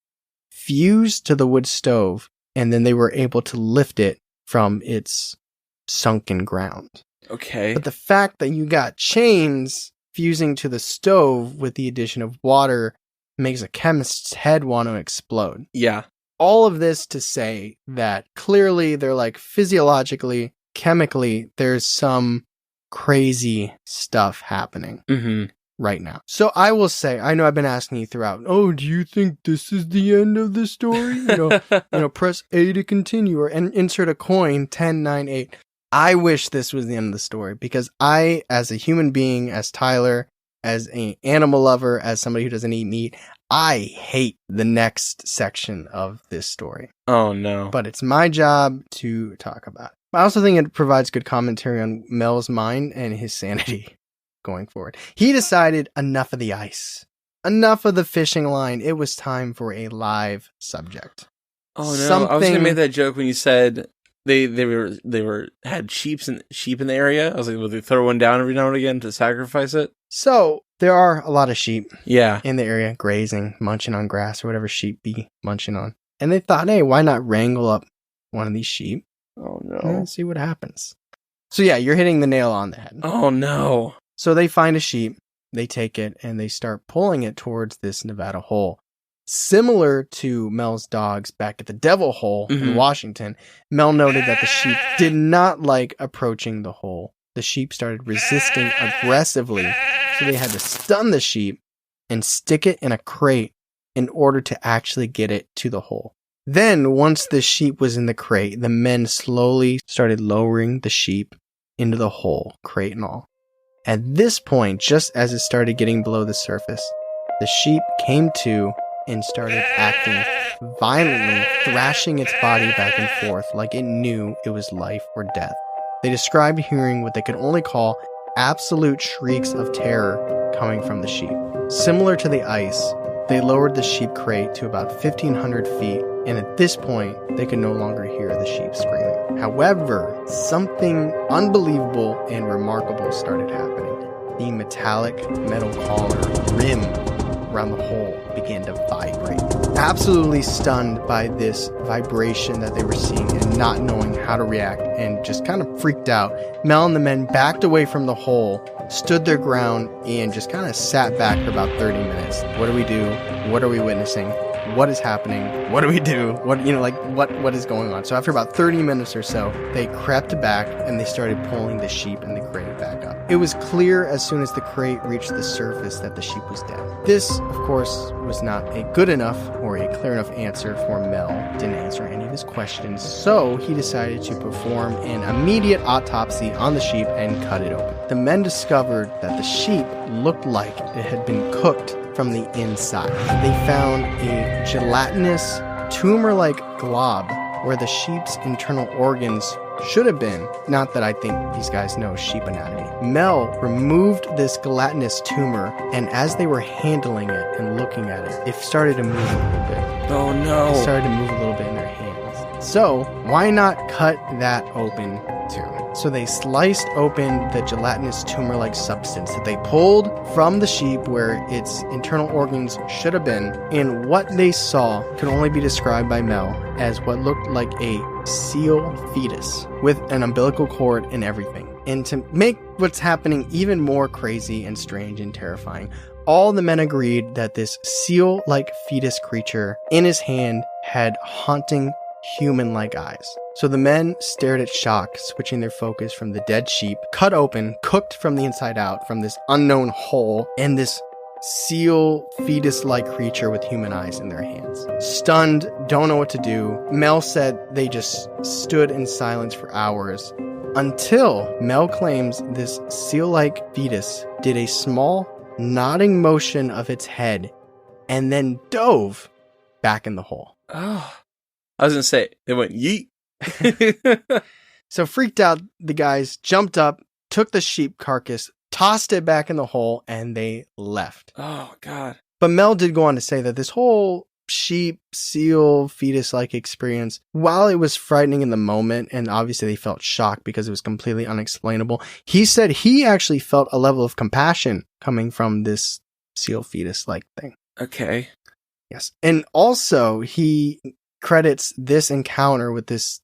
fused to the wood stove, and then they were able to lift it from its sunken ground. Okay. But the fact that you got chains fusing to the stove with the addition of water makes a chemist's head want to explode. Yeah. all of this to say that clearly they're like physiologically, chemically, there's some crazy stuff happening right now. So I will say, I know I've been asking you throughout, oh, do you think this is the end of the story? You know, press A to continue or insert a coin, 10, 9, 8. I wish this was the end of the story because I, as a human being, as Tyler, as an animal lover, as somebody who doesn't eat meat, I hate the next section of this story. Oh, no. But it's my job to talk about it. I also think it provides good commentary on Mel's mind and his sanity going forward. He decided enough of the ice. Enough of the fishing line. It was time for a live subject. Oh, no. I was going to make that joke when you said they had sheep in the area. I was like, would they throw one down every now and again to sacrifice it? So there are a lot of sheep in the area grazing, munching on grass or whatever sheep be munching on. And they thought, hey, why not wrangle up one of these sheep? Oh, no. And see what happens. So yeah, you're hitting the nail on the head. Oh, no. So they find a sheep, they take it, and they start pulling it towards this Nevada hole. Similar to Mel's dogs back at the Devil Hole in Washington, Mel noted that the sheep did not like approaching the hole. The sheep started resisting aggressively, so they had to stun the sheep and stick it in a crate in order to actually get it to the hole. Then, once the sheep was in the crate, the men slowly started lowering the sheep into the hole, crate and all. At this point, just as it started getting below the surface, the sheep came to and started acting violently, thrashing its body back and forth like it knew it was life or death. They described hearing what they could only call absolute shrieks of terror coming from the sheep. Similar to the ice, they lowered the sheep crate to about 1,500 feet, and at this point, they could no longer hear the sheep screaming. However, something unbelievable and remarkable started happening. The metallic metal collar rim around the hole began to vibrate. Absolutely stunned by this vibration that they were seeing and not knowing how to react and just kind of freaked out, Mel and the men backed away from the hole, stood their ground, and just kind of sat back for about 30 minutes. What do we do? What are we witnessing? What is happening? What do we do? What is going on? So after about 30 minutes or so, they crept back and they started pulling the sheep and the crate back up. It was clear as soon as the crate reached the surface that the sheep was dead. This, of course, was not a good enough or a clear enough answer for Mel. Didn't answer any of his questions, so he decided to perform an immediate autopsy on the sheep and cut it open. The men discovered that the sheep looked like it had been cooked from the inside. They found a gelatinous, tumor-like glob where the sheep's internal organs should have been. Not that I think these guys know sheep anatomy. Mel removed this gelatinous tumor, and as they were handling it and looking at it, it started to move a little bit. Oh no. It started to move a little bit in their hands. So, why not cut that open too? So they sliced open the gelatinous tumor-like substance that they pulled from the sheep where its internal organs should have been, and what they saw could only be described by Mel as what looked like a seal fetus with an umbilical cord and everything. And to make what's happening even more crazy and strange and terrifying, all the men agreed that this seal-like fetus creature in his hand had haunting human-like eyes. So the men stared at shock, switching their focus from the dead sheep, cut open, cooked from the inside out, from this unknown hole, and this seal fetus-like creature with human eyes in their hands. Stunned, don't know what to do. Mel said they just stood in silence for hours, until Mel claims this seal-like fetus did a small, nodding motion of its head, and then dove back in the hole. Oh, I was going to say, it went yeet. So freaked out, the guys jumped up, took the sheep carcass, tossed it back in the hole, and they left. Oh, God. But Mel did go on to say that this whole sheep, seal, fetus-like experience, while it was frightening in the moment, and obviously they felt shocked because it was completely unexplainable, he said he actually felt a level of compassion coming from this seal fetus-like thing. Okay. Yes. And also, he credits this encounter with this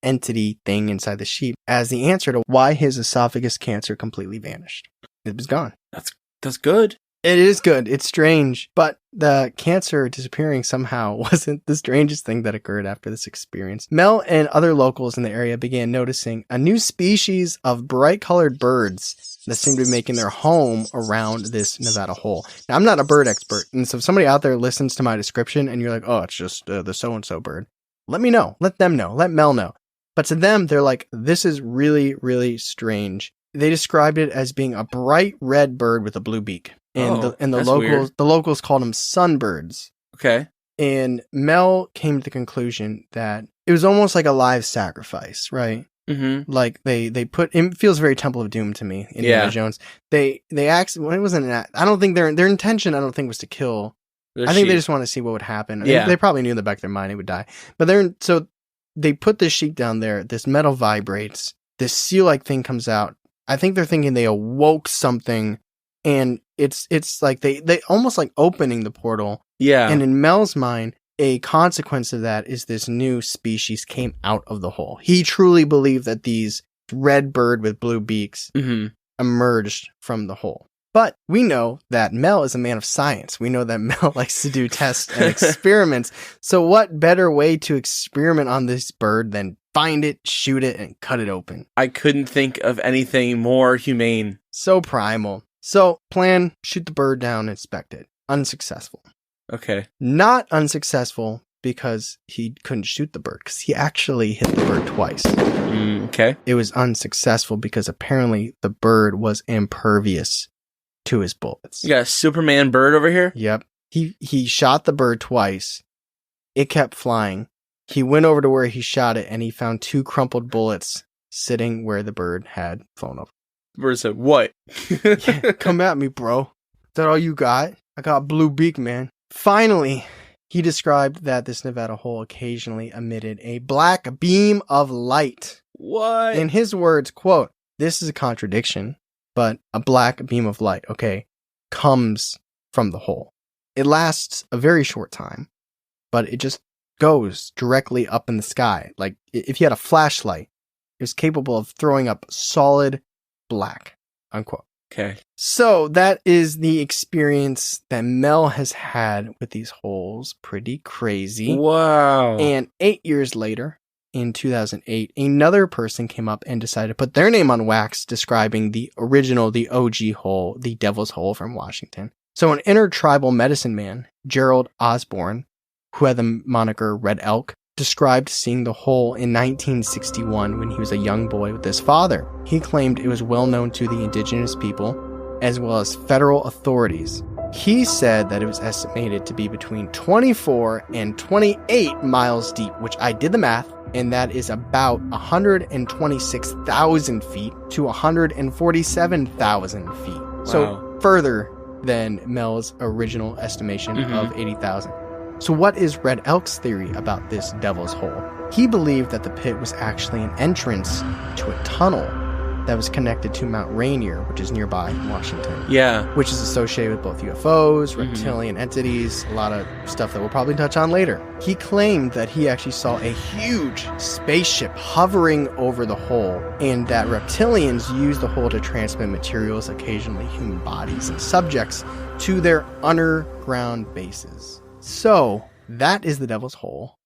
entity thing inside the sheep as the answer to why his esophagus cancer completely vanished. It was gone. That's good. It is good. It's strange. But the cancer disappearing somehow wasn't the strangest thing that occurred after this experience. Mel and other locals in the area began noticing a new species of bright-colored birds that seemed to be making their home around this Nevada hole. Now, I'm not a bird expert, and so if somebody out there listens to my description and you're like, oh, it's just the so-and-so bird, let me know. Let them know. Let Mel know. But to them, they're like, this is really, really strange. They described it as being a bright red bird with a blue beak. And the locals called them sunbirds. Okay. And Mel came to the conclusion that it was almost like a live sacrifice, right? Mm-hmm. Like they put, it feels very Temple of Doom to me, Indiana Jones. They actually, when it wasn't, I don't think their intention, I don't think was to kill. I think they just want to see what would happen. Yeah. They probably knew in the back of their mind it would die. But so they put this sheep down there, this metal vibrates, this seal-like thing comes out. I think they're thinking they awoke something. And it's like they almost like opening the portal. Yeah. And in Mel's mind, a consequence of that is this new species came out of the hole. He truly believed that these red bird with blue beaks emerged from the hole. But we know that Mel is a man of science. We know that Mel likes to do tests and experiments. So what better way to experiment on this bird than find it, shoot it, and cut it open? I couldn't think of anything more humane. So primal. So, plan, shoot the bird down, inspect it. Unsuccessful. Okay. Not unsuccessful because he couldn't shoot the bird, because he actually hit the bird twice. Okay. It was unsuccessful because apparently the bird was impervious to his bullets. You got a Superman bird over here? Yep. He shot the bird twice. It kept flying. He went over to where he shot it, and he found 2 crumpled bullets sitting where the bird had flown over. The bird said, what? Yeah, come at me, bro. Is that all you got? I got a blue beak, man. Finally, he described that this Nevada hole occasionally emitted a black beam of light. What? In his words, quote, this is a contradiction, but a black beam of light, okay, comes from the hole. It lasts a very short time, but it just goes directly up in the sky. Like, if you had a flashlight, it was capable of throwing up solid black, unquote. Okay. So that is the experience that Mel has had with these holes. Pretty crazy. Wow. And 8 years later, in 2008, another person came up and decided to put their name on wax describing the original, the OG hole, the Devil's Hole from Washington. So an intertribal medicine man, Gerald Osborne, who had the moniker Red Elk, described seeing the hole in 1961 when he was a young boy with his father. He claimed it was well known to the indigenous people as well as federal authorities. He said that it was estimated to be between 24 and 28 miles deep, which I did the math, and that is about 126,000 feet to 147,000 feet. Wow. So further than Mel's original estimation of 80,000. So what is Red Elk's theory about this Devil's Hole? He believed that the pit was actually an entrance to a tunnel that was connected to Mount Rainier, which is nearby in Washington. Yeah. Which is associated with both UFOs, reptilian entities, a lot of stuff that we'll probably touch on later. He claimed that he actually saw a huge spaceship hovering over the hole, and that reptilians use the hole to transmit materials, occasionally human bodies and subjects, to their underground bases. So, that is the Devil's Hole,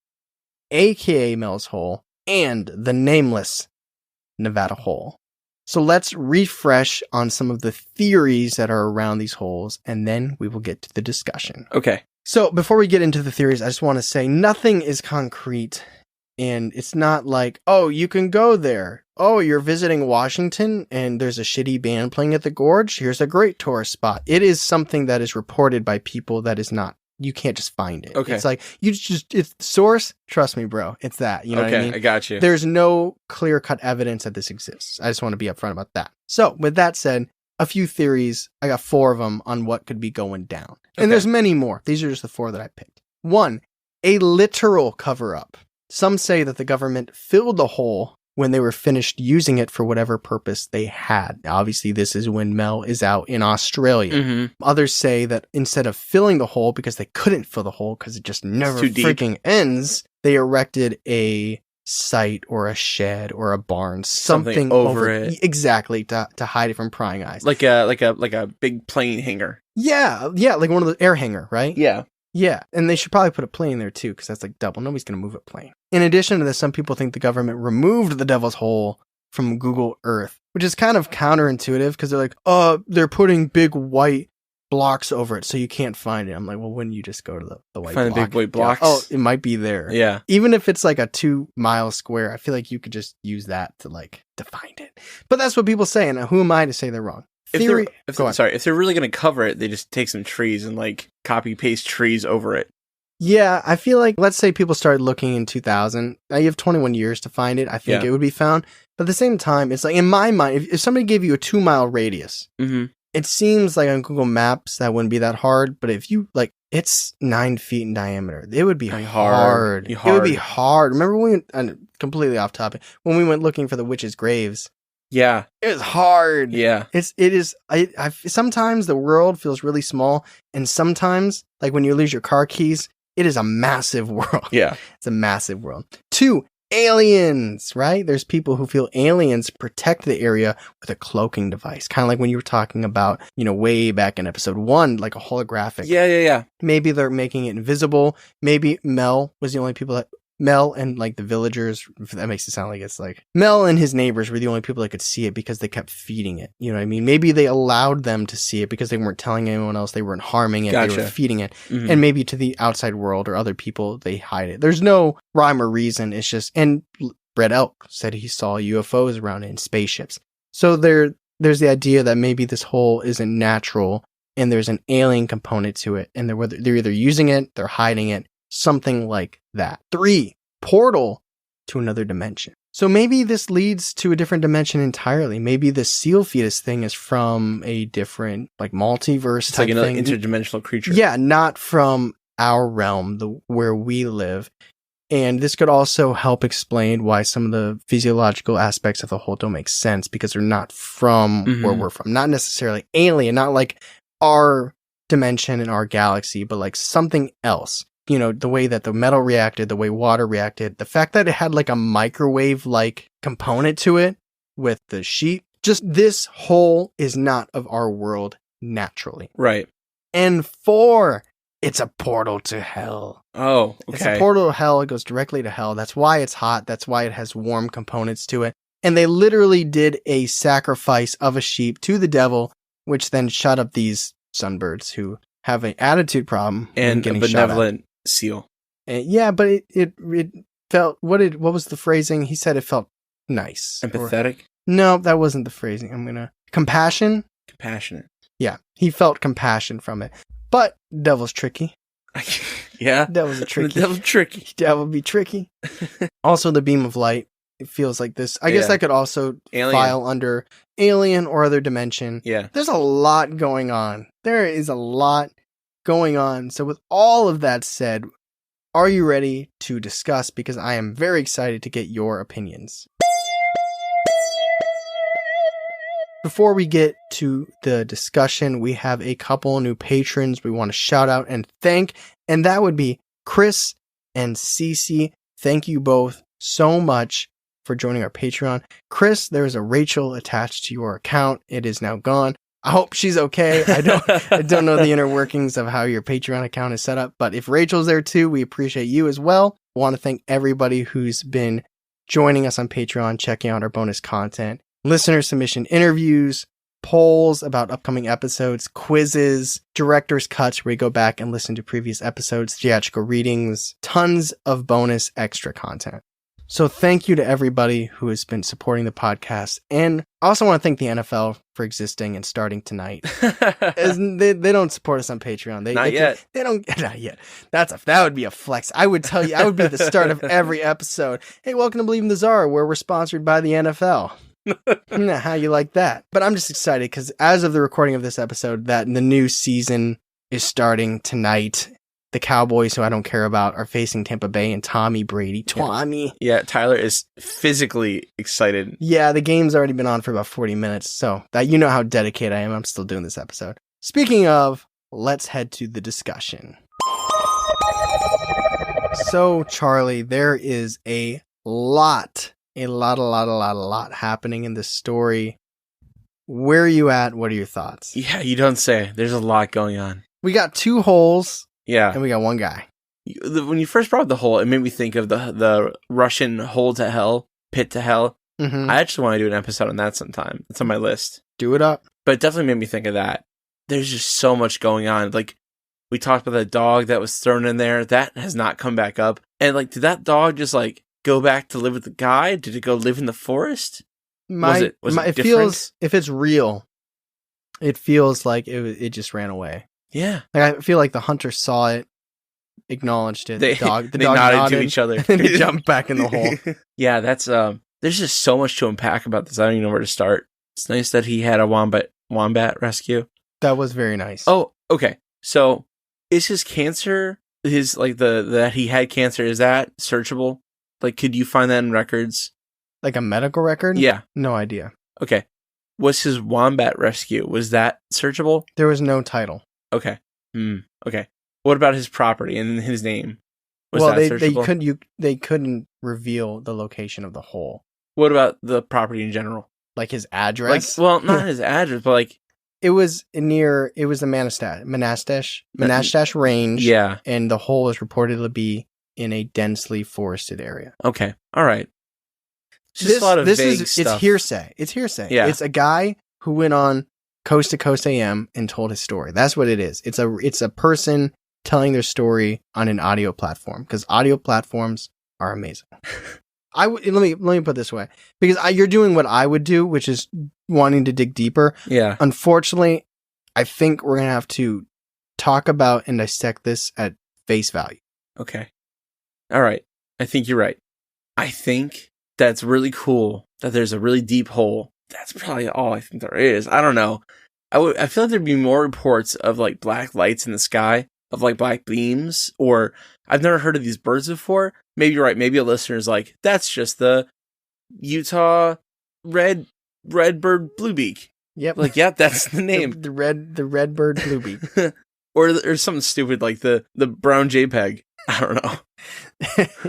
aka Mel's Hole, and the nameless Nevada Hole. So let's refresh on some of the theories that are around these holes, and then we will get to the discussion. Okay. So before we get into the theories, I just want to say nothing is concrete, and it's not like, oh, you can go there. Oh, you're visiting Washington, and there's a shitty band playing at the Gorge. Here's a great tourist spot. It is something that is reported by people that is not. You can't just find it. Okay. It's like, it's source. Trust me, bro. It's that. You know what I mean? I got you. There's no clear-cut evidence that this exists. I just want to be upfront about that. So, with that said, a few theories. I got 4 of them on what could be going down. And there's many more. These are just the 4 that I picked. 1, a literal cover-up. Some say that the government filled the hole when they were finished using it for whatever purpose they had. Now, obviously, this is when Mel is out in Australia. Others say that instead of filling the hole, because they couldn't fill the hole because it just never freaking ends, they erected a site or a shed or a barn, something over it. Exactly, to hide it from prying eyes. Like a big plane hangar. Yeah, like one of the air hangar, right? Yeah. Yeah, and they should probably put a plane there too, because that's like double. Nobody's going to move a plane. In addition to this, some people think the government removed the Devil's Hole from Google Earth, which is kind of counterintuitive because they're like, they're putting big white blocks over it so you can't find it. I'm like, well, wouldn't you just go to the white Find block? the big white blocks? Yeah. Oh, it might be there. Yeah. Even if it's like a 2-mile square, I feel like you could just use that to find it. But that's what people say, and who am I to say they're wrong? If they're really going to cover it, they just take some trees and like copy paste trees over it. Yeah, I feel like, let's say people started looking in 2000. Now you have 21 years to find it. I think it would be found. But at the same time, it's like, in my mind, if somebody gave you a 2-mile radius, it seems like on Google Maps that wouldn't be that hard. But if you, it's 9 feet in diameter, it would be hard. It would be hard. Remember when we went, completely off topic, when we went looking for the witches' graves? Yeah. It was hard. Yeah. It is. Sometimes the world feels really small. And sometimes, like when you lose your car keys, it is a massive world. Yeah. It's a massive world. 2, aliens, right? There's people who feel aliens protect the area with a cloaking device. Kind of like when you were talking about, way back in episode 1, like a holographic. Yeah. Maybe they're making it invisible. Maybe Mel and the villagers, that makes it sound like it's like Mel and his neighbors were the only people that could see it because they kept feeding it. You know what I mean? Maybe they allowed them to see it because they weren't telling anyone else, they weren't harming it, Gotcha. They were feeding it. Mm-hmm. And maybe to the outside world or other people, they hide it. There's no rhyme or reason. It's just, and Red Elk said he saw UFOs around it in spaceships. So there's the idea that maybe this hole isn't natural and there's an alien component to it. And they're either using it, they're hiding it, something like that. 3, portal to another dimension. So maybe this leads to a different dimension entirely. Maybe the seal fetus thing is from a different, multiverse type like another thing. interdimensional creature. Yeah, not from our realm, where we live. And this could also help explain why some of the physiological aspects of the hole don't make sense, because they're not from where we're from. Not necessarily alien, not like our dimension in our galaxy, but like something else. The way that the metal reacted, the way water reacted, the fact that it had like a microwave-like component to it with the sheet. Just this hole is not of our world naturally. Right. And 4, it's a portal to hell. Oh, okay. It's a portal to hell. It goes directly to hell. That's why it's hot. That's why it has warm components to it. And they literally did a sacrifice of a sheep to the devil, which then shut up these sunbirds who have an attitude problem and a benevolent seal. Yeah, but it felt, what was the phrasing? He said it felt nice. Empathetic? No, that wasn't the phrasing. Compassion? Compassionate. Yeah, he felt compassion from it. But devil's tricky. Yeah. Devil's tricky. The devil's tricky. Devil be tricky. Also, the beam of light. It feels like this. I guess that could also file under alien or other dimension. Yeah. There's a lot going on. There is a lot going on. So with all of that said, are you ready to discuss? Because I am very excited to get your opinions. Before we get to the discussion, we have a couple new patrons we want to shout out and thank, and that would be Chris and Cece. Thank you both so much for joining our Patreon. Chris, there is a Rachel attached to your account. It is now gone. I hope she's okay. I don't know the inner workings of how your Patreon account is set up, but if Rachel's there too, we appreciate you as well. I want to thank everybody who's been joining us on Patreon, checking out our bonus content, listener submission interviews, polls about upcoming episodes, quizzes, director's cuts where we go back and listen to previous episodes, theatrical readings, tons of bonus extra content. So thank you to everybody who has been supporting the podcast. And I also want to thank the NFL for existing and starting tonight. They don't support us on Patreon. Not yet. Not yet. That would be a flex. I would tell you, I would be the start of every episode. Hey, welcome to Believe in the Czar, where we're sponsored by the NFL. How you like that? But I'm just excited because as of the recording of this episode, that the new season is starting tonight. The Cowboys, who I don't care about, are facing Tampa Bay and Tommy Brady. Yeah, Tyler is physically excited. Yeah, the game's already been on for about 40 minutes, so that you know how dedicated I am. I'm still doing this episode. Speaking of, let's head to the discussion. So, Charlie, there is a lot happening in this story. Where are you at? What are your thoughts? Yeah, you don't say. There's a lot going on. We got 2 holes Yeah. and we got 1 guy. When you first brought up the hole, it made me think of the Russian hole to hell, pit to hell. Mm-hmm. I actually want to do an episode on that sometime. It's on my list. Do it up. But it definitely made me think of that. There's just so much going on. Like, we talked about the dog that was thrown in there. That has not come back up. And, like, did that dog just, like, go back to live with the guy? Did it go live in the forest? Was it different? Feels, if it's real, it feels like it just ran away. Yeah. Like, I feel like the hunter saw it, acknowledged it. The dog they nodded to each other. And he jumped back in the hole. Yeah, that's there's just so much to unpack about this. I don't even know where to start. It's nice that he had a wombat rescue. That was very nice. Oh, okay. So is his cancer that he had cancer, is that searchable? Like, could you find that in records? Like a medical record? Yeah. No idea. Okay. Was his wombat rescue, was that searchable? There was no title. Okay. Okay. What about his property and his name? Was that searchable? They couldn't reveal the location of the hole. What about the property in general? Like his address? Like, well, not his address, but like it was the Manastash Range. Yeah. And the hole is reported to be in a densely forested area. Okay. All right. Just a lot of vague stuff. It's hearsay. It's hearsay. Yeah. It's a guy who went on Coast to Coast AM and told his story. That's what it is. It's a person telling their story on an audio platform, because audio platforms are amazing. Let me put it this way, because you're doing what I would do, which is wanting to dig deeper. Yeah. Unfortunately, I think we're gonna have to talk about and dissect this at face value. Okay. All right. I think you're right. I think that's really cool that there's a really deep hole. That's probably all I think there is. I don't know. I feel like there'd be more reports of like black lights in the sky, of like black beams, or I've never heard of these birds before. Maybe you're right. Maybe a listener's like, that's just the Utah redbird bluebeak. Yep. Like, yep, that's the name. the redbird bluebeak. or something stupid like the brown JPEG. I don't know.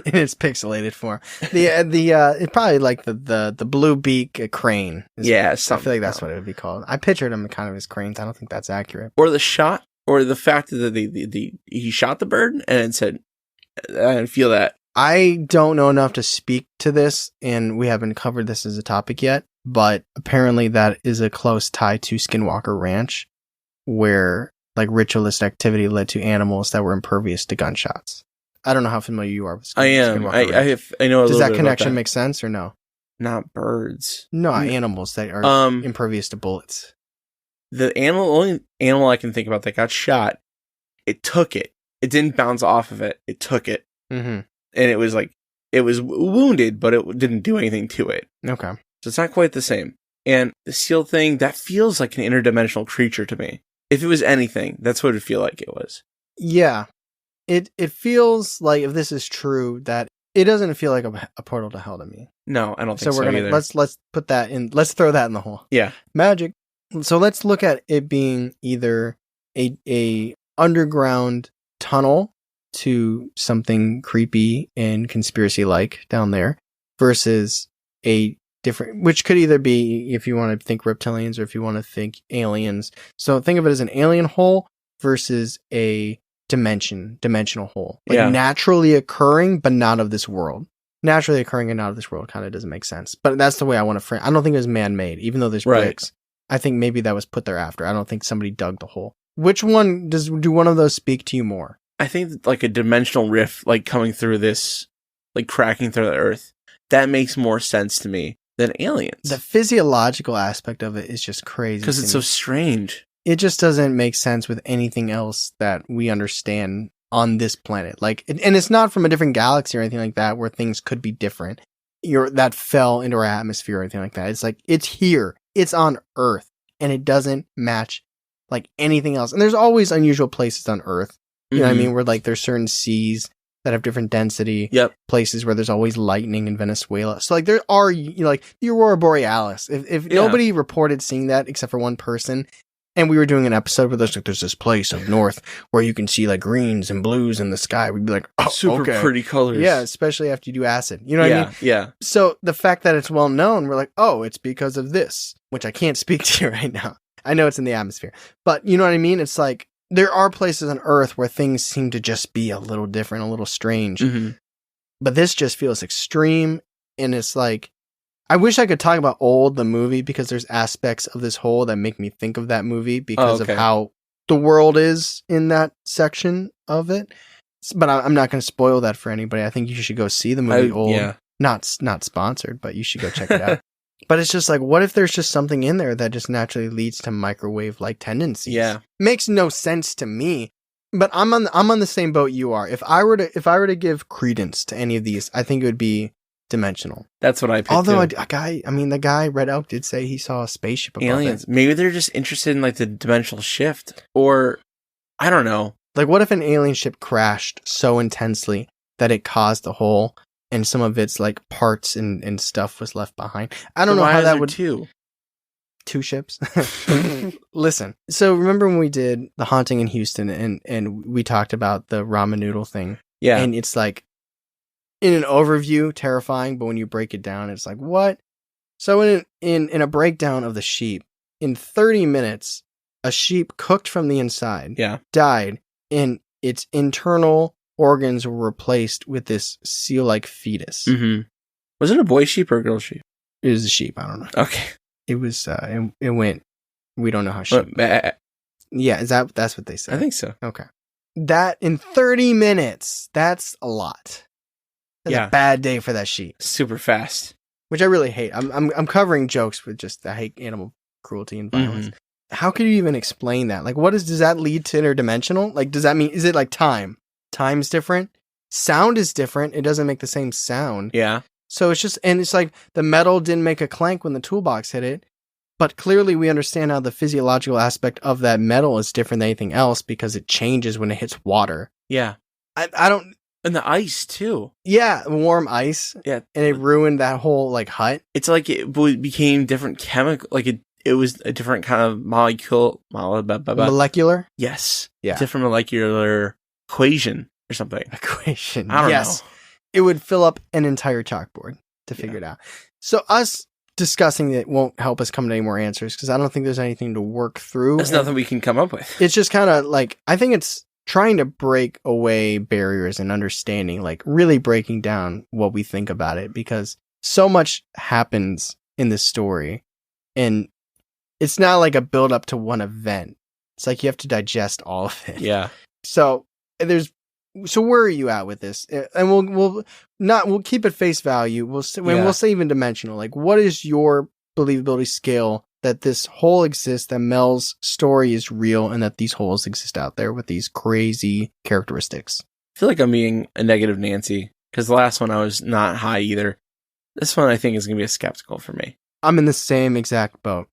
In its pixelated form. It's probably like the blue beak crane. Yeah, I feel like that's what it would be called. I pictured him kind of as cranes. I don't think that's accurate. Or the shot, or the fact that he shot the bird and said, I didn't feel that. I don't know enough to speak to this, and we haven't covered this as a topic yet, but apparently that is a close tie to Skinwalker Ranch, where like ritualist activity led to animals that were impervious to gunshots. I don't know how familiar you are with I am. Skinwalker I Ranch. know a little bit. Does that about connection that. make sense or no? Not birds. No, animals that are impervious to bullets. The only animal I can think about that got shot, it took it. It didn't bounce off of it. It took it. Mm-hmm. And it was wounded, but it didn't do anything to it. Okay. So it's not quite the same. And the seal thing, that feels like an interdimensional creature to me. If it was anything, that's what it would feel like it was. Yeah. It feels like, if this is true, that it doesn't feel like a portal to hell to me. No, I don't think so. We're gonna either. let's put that in. Let's throw that in the hole. Yeah. Magic. So let's look at it being either a underground tunnel to something creepy and conspiracy like down there, versus a different, which could either be, if you want to think reptilians or if you want to think aliens. So think of it as an alien hole versus a dimensional hole, like naturally occurring but not of this world. Naturally occurring and not of this world kind of doesn't make sense, but that's the way I want to frame. I don't think it was man-made, even though there's bricks. I think maybe that was put there after. I don't think somebody dug the hole. Which one do one of those speak to you more? I think like a dimensional rift, like coming through this, like cracking through the earth, that makes more sense to me than aliens. The physiological aspect of it is just crazy because it's so strange. It just doesn't make sense with anything else that we understand on this planet. Like, and it's not from a different galaxy or anything like that, where things could be different. That fell into our atmosphere or anything like that. It's like, it's here. It's on Earth, and it doesn't match like anything else. And there's always unusual places on Earth. You know what I mean? Where like there's certain seas that have different density. Yep. Places where there's always lightning in Venezuela. So like there are, like the Aurora Borealis. If nobody reported seeing that except for one person, and we were doing an episode where there's this place up north where you can see like greens and blues in the sky, we'd be like, oh, super pretty colors. Yeah, especially after you do acid. You know what I mean? Yeah. So the fact that it's well known, we're like, oh, it's because of this, which I can't speak to right now. I know it's in the atmosphere, but you know what I mean? It's like there are places on Earth where things seem to just be a little different, a little strange. Mm-hmm. But this just feels extreme, and it's like, I wish I could talk about Old, the movie, because there's aspects of this hole that make me think of that movie because of how the world is in that section of it. But I'm not going to spoil that for anybody. I think you should go see the movie Old. Yeah. Not sponsored, but you should go check it out. But it's just like, what if there's just something in there that just naturally leads to microwave-like tendencies? Yeah. Makes no sense to me. But I'm on the same boat you are. If I were to give credence to any of these, I think it would be dimensional. That's what I picked. Although the guy Red Elk did say he saw a spaceship above aliens. it. Maybe they're just interested in like the dimensional shift, or I don't know. Like, what if an alien ship crashed so intensely that it caused a hole, and some of its like parts and stuff was left behind? I don't know how that would. Two ships. Listen, so remember when we did The Haunting in Houston and we talked about the ramen noodle thing? Yeah. And it's like, in an overview, terrifying, but when you break it down, it's like, what? So in a breakdown of the sheep, in 30 minutes, a sheep cooked from the inside died, and its internal organs were replaced with this seal-like fetus. Mm-hmm. Was it a boy sheep or a girl sheep? It was a sheep. I don't know. Okay. It was, it went, we don't know how sheep. Yeah, that's what they said? I think so. Okay. That in 30 minutes, that's a lot. That's a bad day for that sheep. Super fast. Which I really hate. I'm covering jokes with just I hate animal cruelty and violence. Mm-hmm. How could you even explain that? Like, does that lead to interdimensional? Like, does that mean, is it like time? Time's different? Sound is different. It doesn't make the same sound. Yeah. So it's just, and it's like the metal didn't make a clank when the toolbox hit it, but clearly we understand how the physiological aspect of that metal is different than anything else because it changes when it hits water. Yeah. I don't. And the ice too. Yeah, warm ice. Yeah. And it ruined that whole like hut. It's like it became different chemical, like it was a different kind of molecular? Yes. Yeah. Different molecular equation or something. Equation. I don't know. It would fill up an entire chalkboard to figure it out. So us discussing it won't help us come to any more answers because I don't think there's anything to work through. There's nothing we can come up with. It's just kind of like, I think it's trying to break away barriers and understanding, like really breaking down what we think about it because so much happens in this story and it's not like a build up to one event. It's like you have to digest all of it. Yeah. So where are you at with this? And we'll keep it face value. We'll say even dimensional. Like, what is your believability scale that this hole exists, that Mel's story is real, and that these holes exist out there with these crazy characteristics? I feel like I'm being a negative Nancy because the last one I was not high either. This one I think is going to be a skeptical for me. I'm in the same exact boat.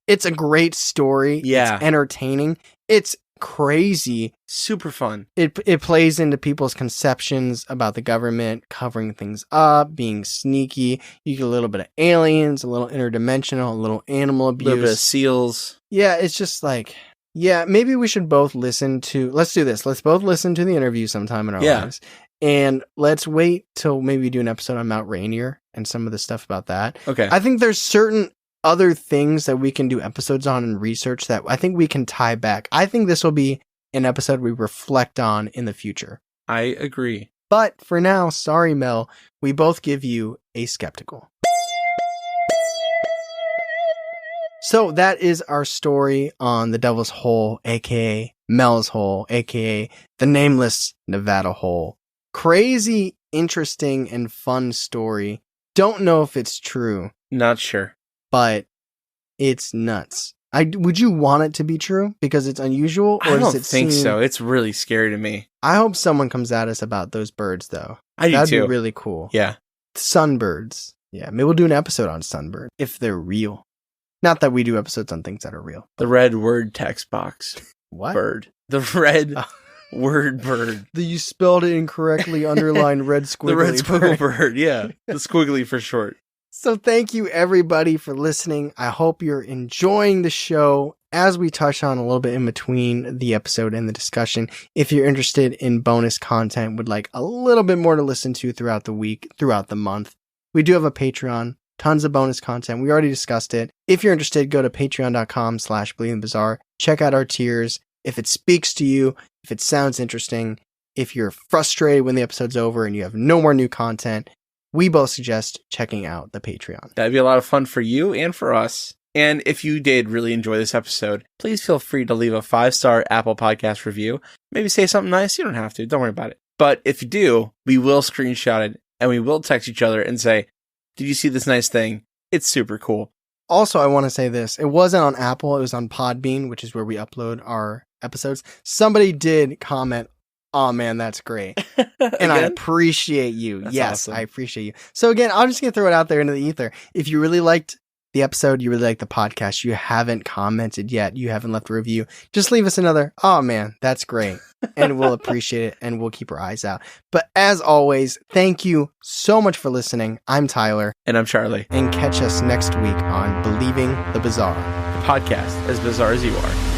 It's a great story. Yeah. It's entertaining. It's crazy. Super fun. It plays into people's conceptions about the government covering things up, being sneaky. You get a little bit of aliens, a little interdimensional, a little animal abuse. A little bit of seals. Yeah, it's just like, yeah, maybe we should both let's do this. Let's both listen to the interview sometime in our lives. And let's wait till maybe we do an episode on Mount Rainier and some of the stuff about that. Okay. I think there's certain other things that we can do episodes on and research that I think we can tie back. I think this will be an episode we reflect on in the future. I agree. But for now, sorry, Mel, we both give you a skeptical. So that is our story on the Devil's Hole, aka Mel's Hole, aka the Nameless Nevada Hole. Crazy, interesting, and fun story. Don't know if it's true. Not sure. But it's nuts. Would you want it to be true because it's unusual? Or I don't think so. It's really scary to me. I hope someone comes at us about those birds, though. That'd be really cool. Yeah. Sunbirds. Yeah, maybe we'll do an episode on sunbirds if they're real. Not that we do episodes on things that are real. The red word text box. What? Bird. The red word bird. You spelled it incorrectly, underlined red squiggly. The red squiggle bird, yeah. The squiggly for short. So thank you everybody for listening. I hope you're enjoying the show as we touch on a little bit in between the episode and the discussion. If you're interested in bonus content, would like a little bit more to listen to throughout the week, throughout the month, we do have a Patreon, tons of bonus content. We already discussed it. If you're interested, go to patreon.com/believingthebizarre. Check out our tiers. If it speaks to you, if it sounds interesting, if you're frustrated when the episode's over and you have no more new content, we both suggest checking out the Patreon. That'd be a lot of fun for you and for us. And if you did really enjoy this episode, please feel free to leave a 5-star Apple Podcast review. Maybe say something nice. You don't have to. Don't worry about it. But if you do, we will screenshot it and we will text each other and say, did you see this nice thing? It's super cool. Also, I want to say this. It wasn't on Apple. It was on Podbean, which is where we upload our episodes. Somebody did comment, "Oh man, that's great." And I appreciate you. That's yes, awesome. I appreciate you. So again, I'm just going to throw it out there into the ether. If you really liked the episode, you really like the podcast, you haven't commented yet, you haven't left a review, just leave us another, "Oh man, that's great." And we'll appreciate it and we'll keep our eyes out. But as always, thank you so much for listening. I'm Tyler. And I'm Charlie. And catch us next week on Believing the Bizarre. The podcast as bizarre as you are.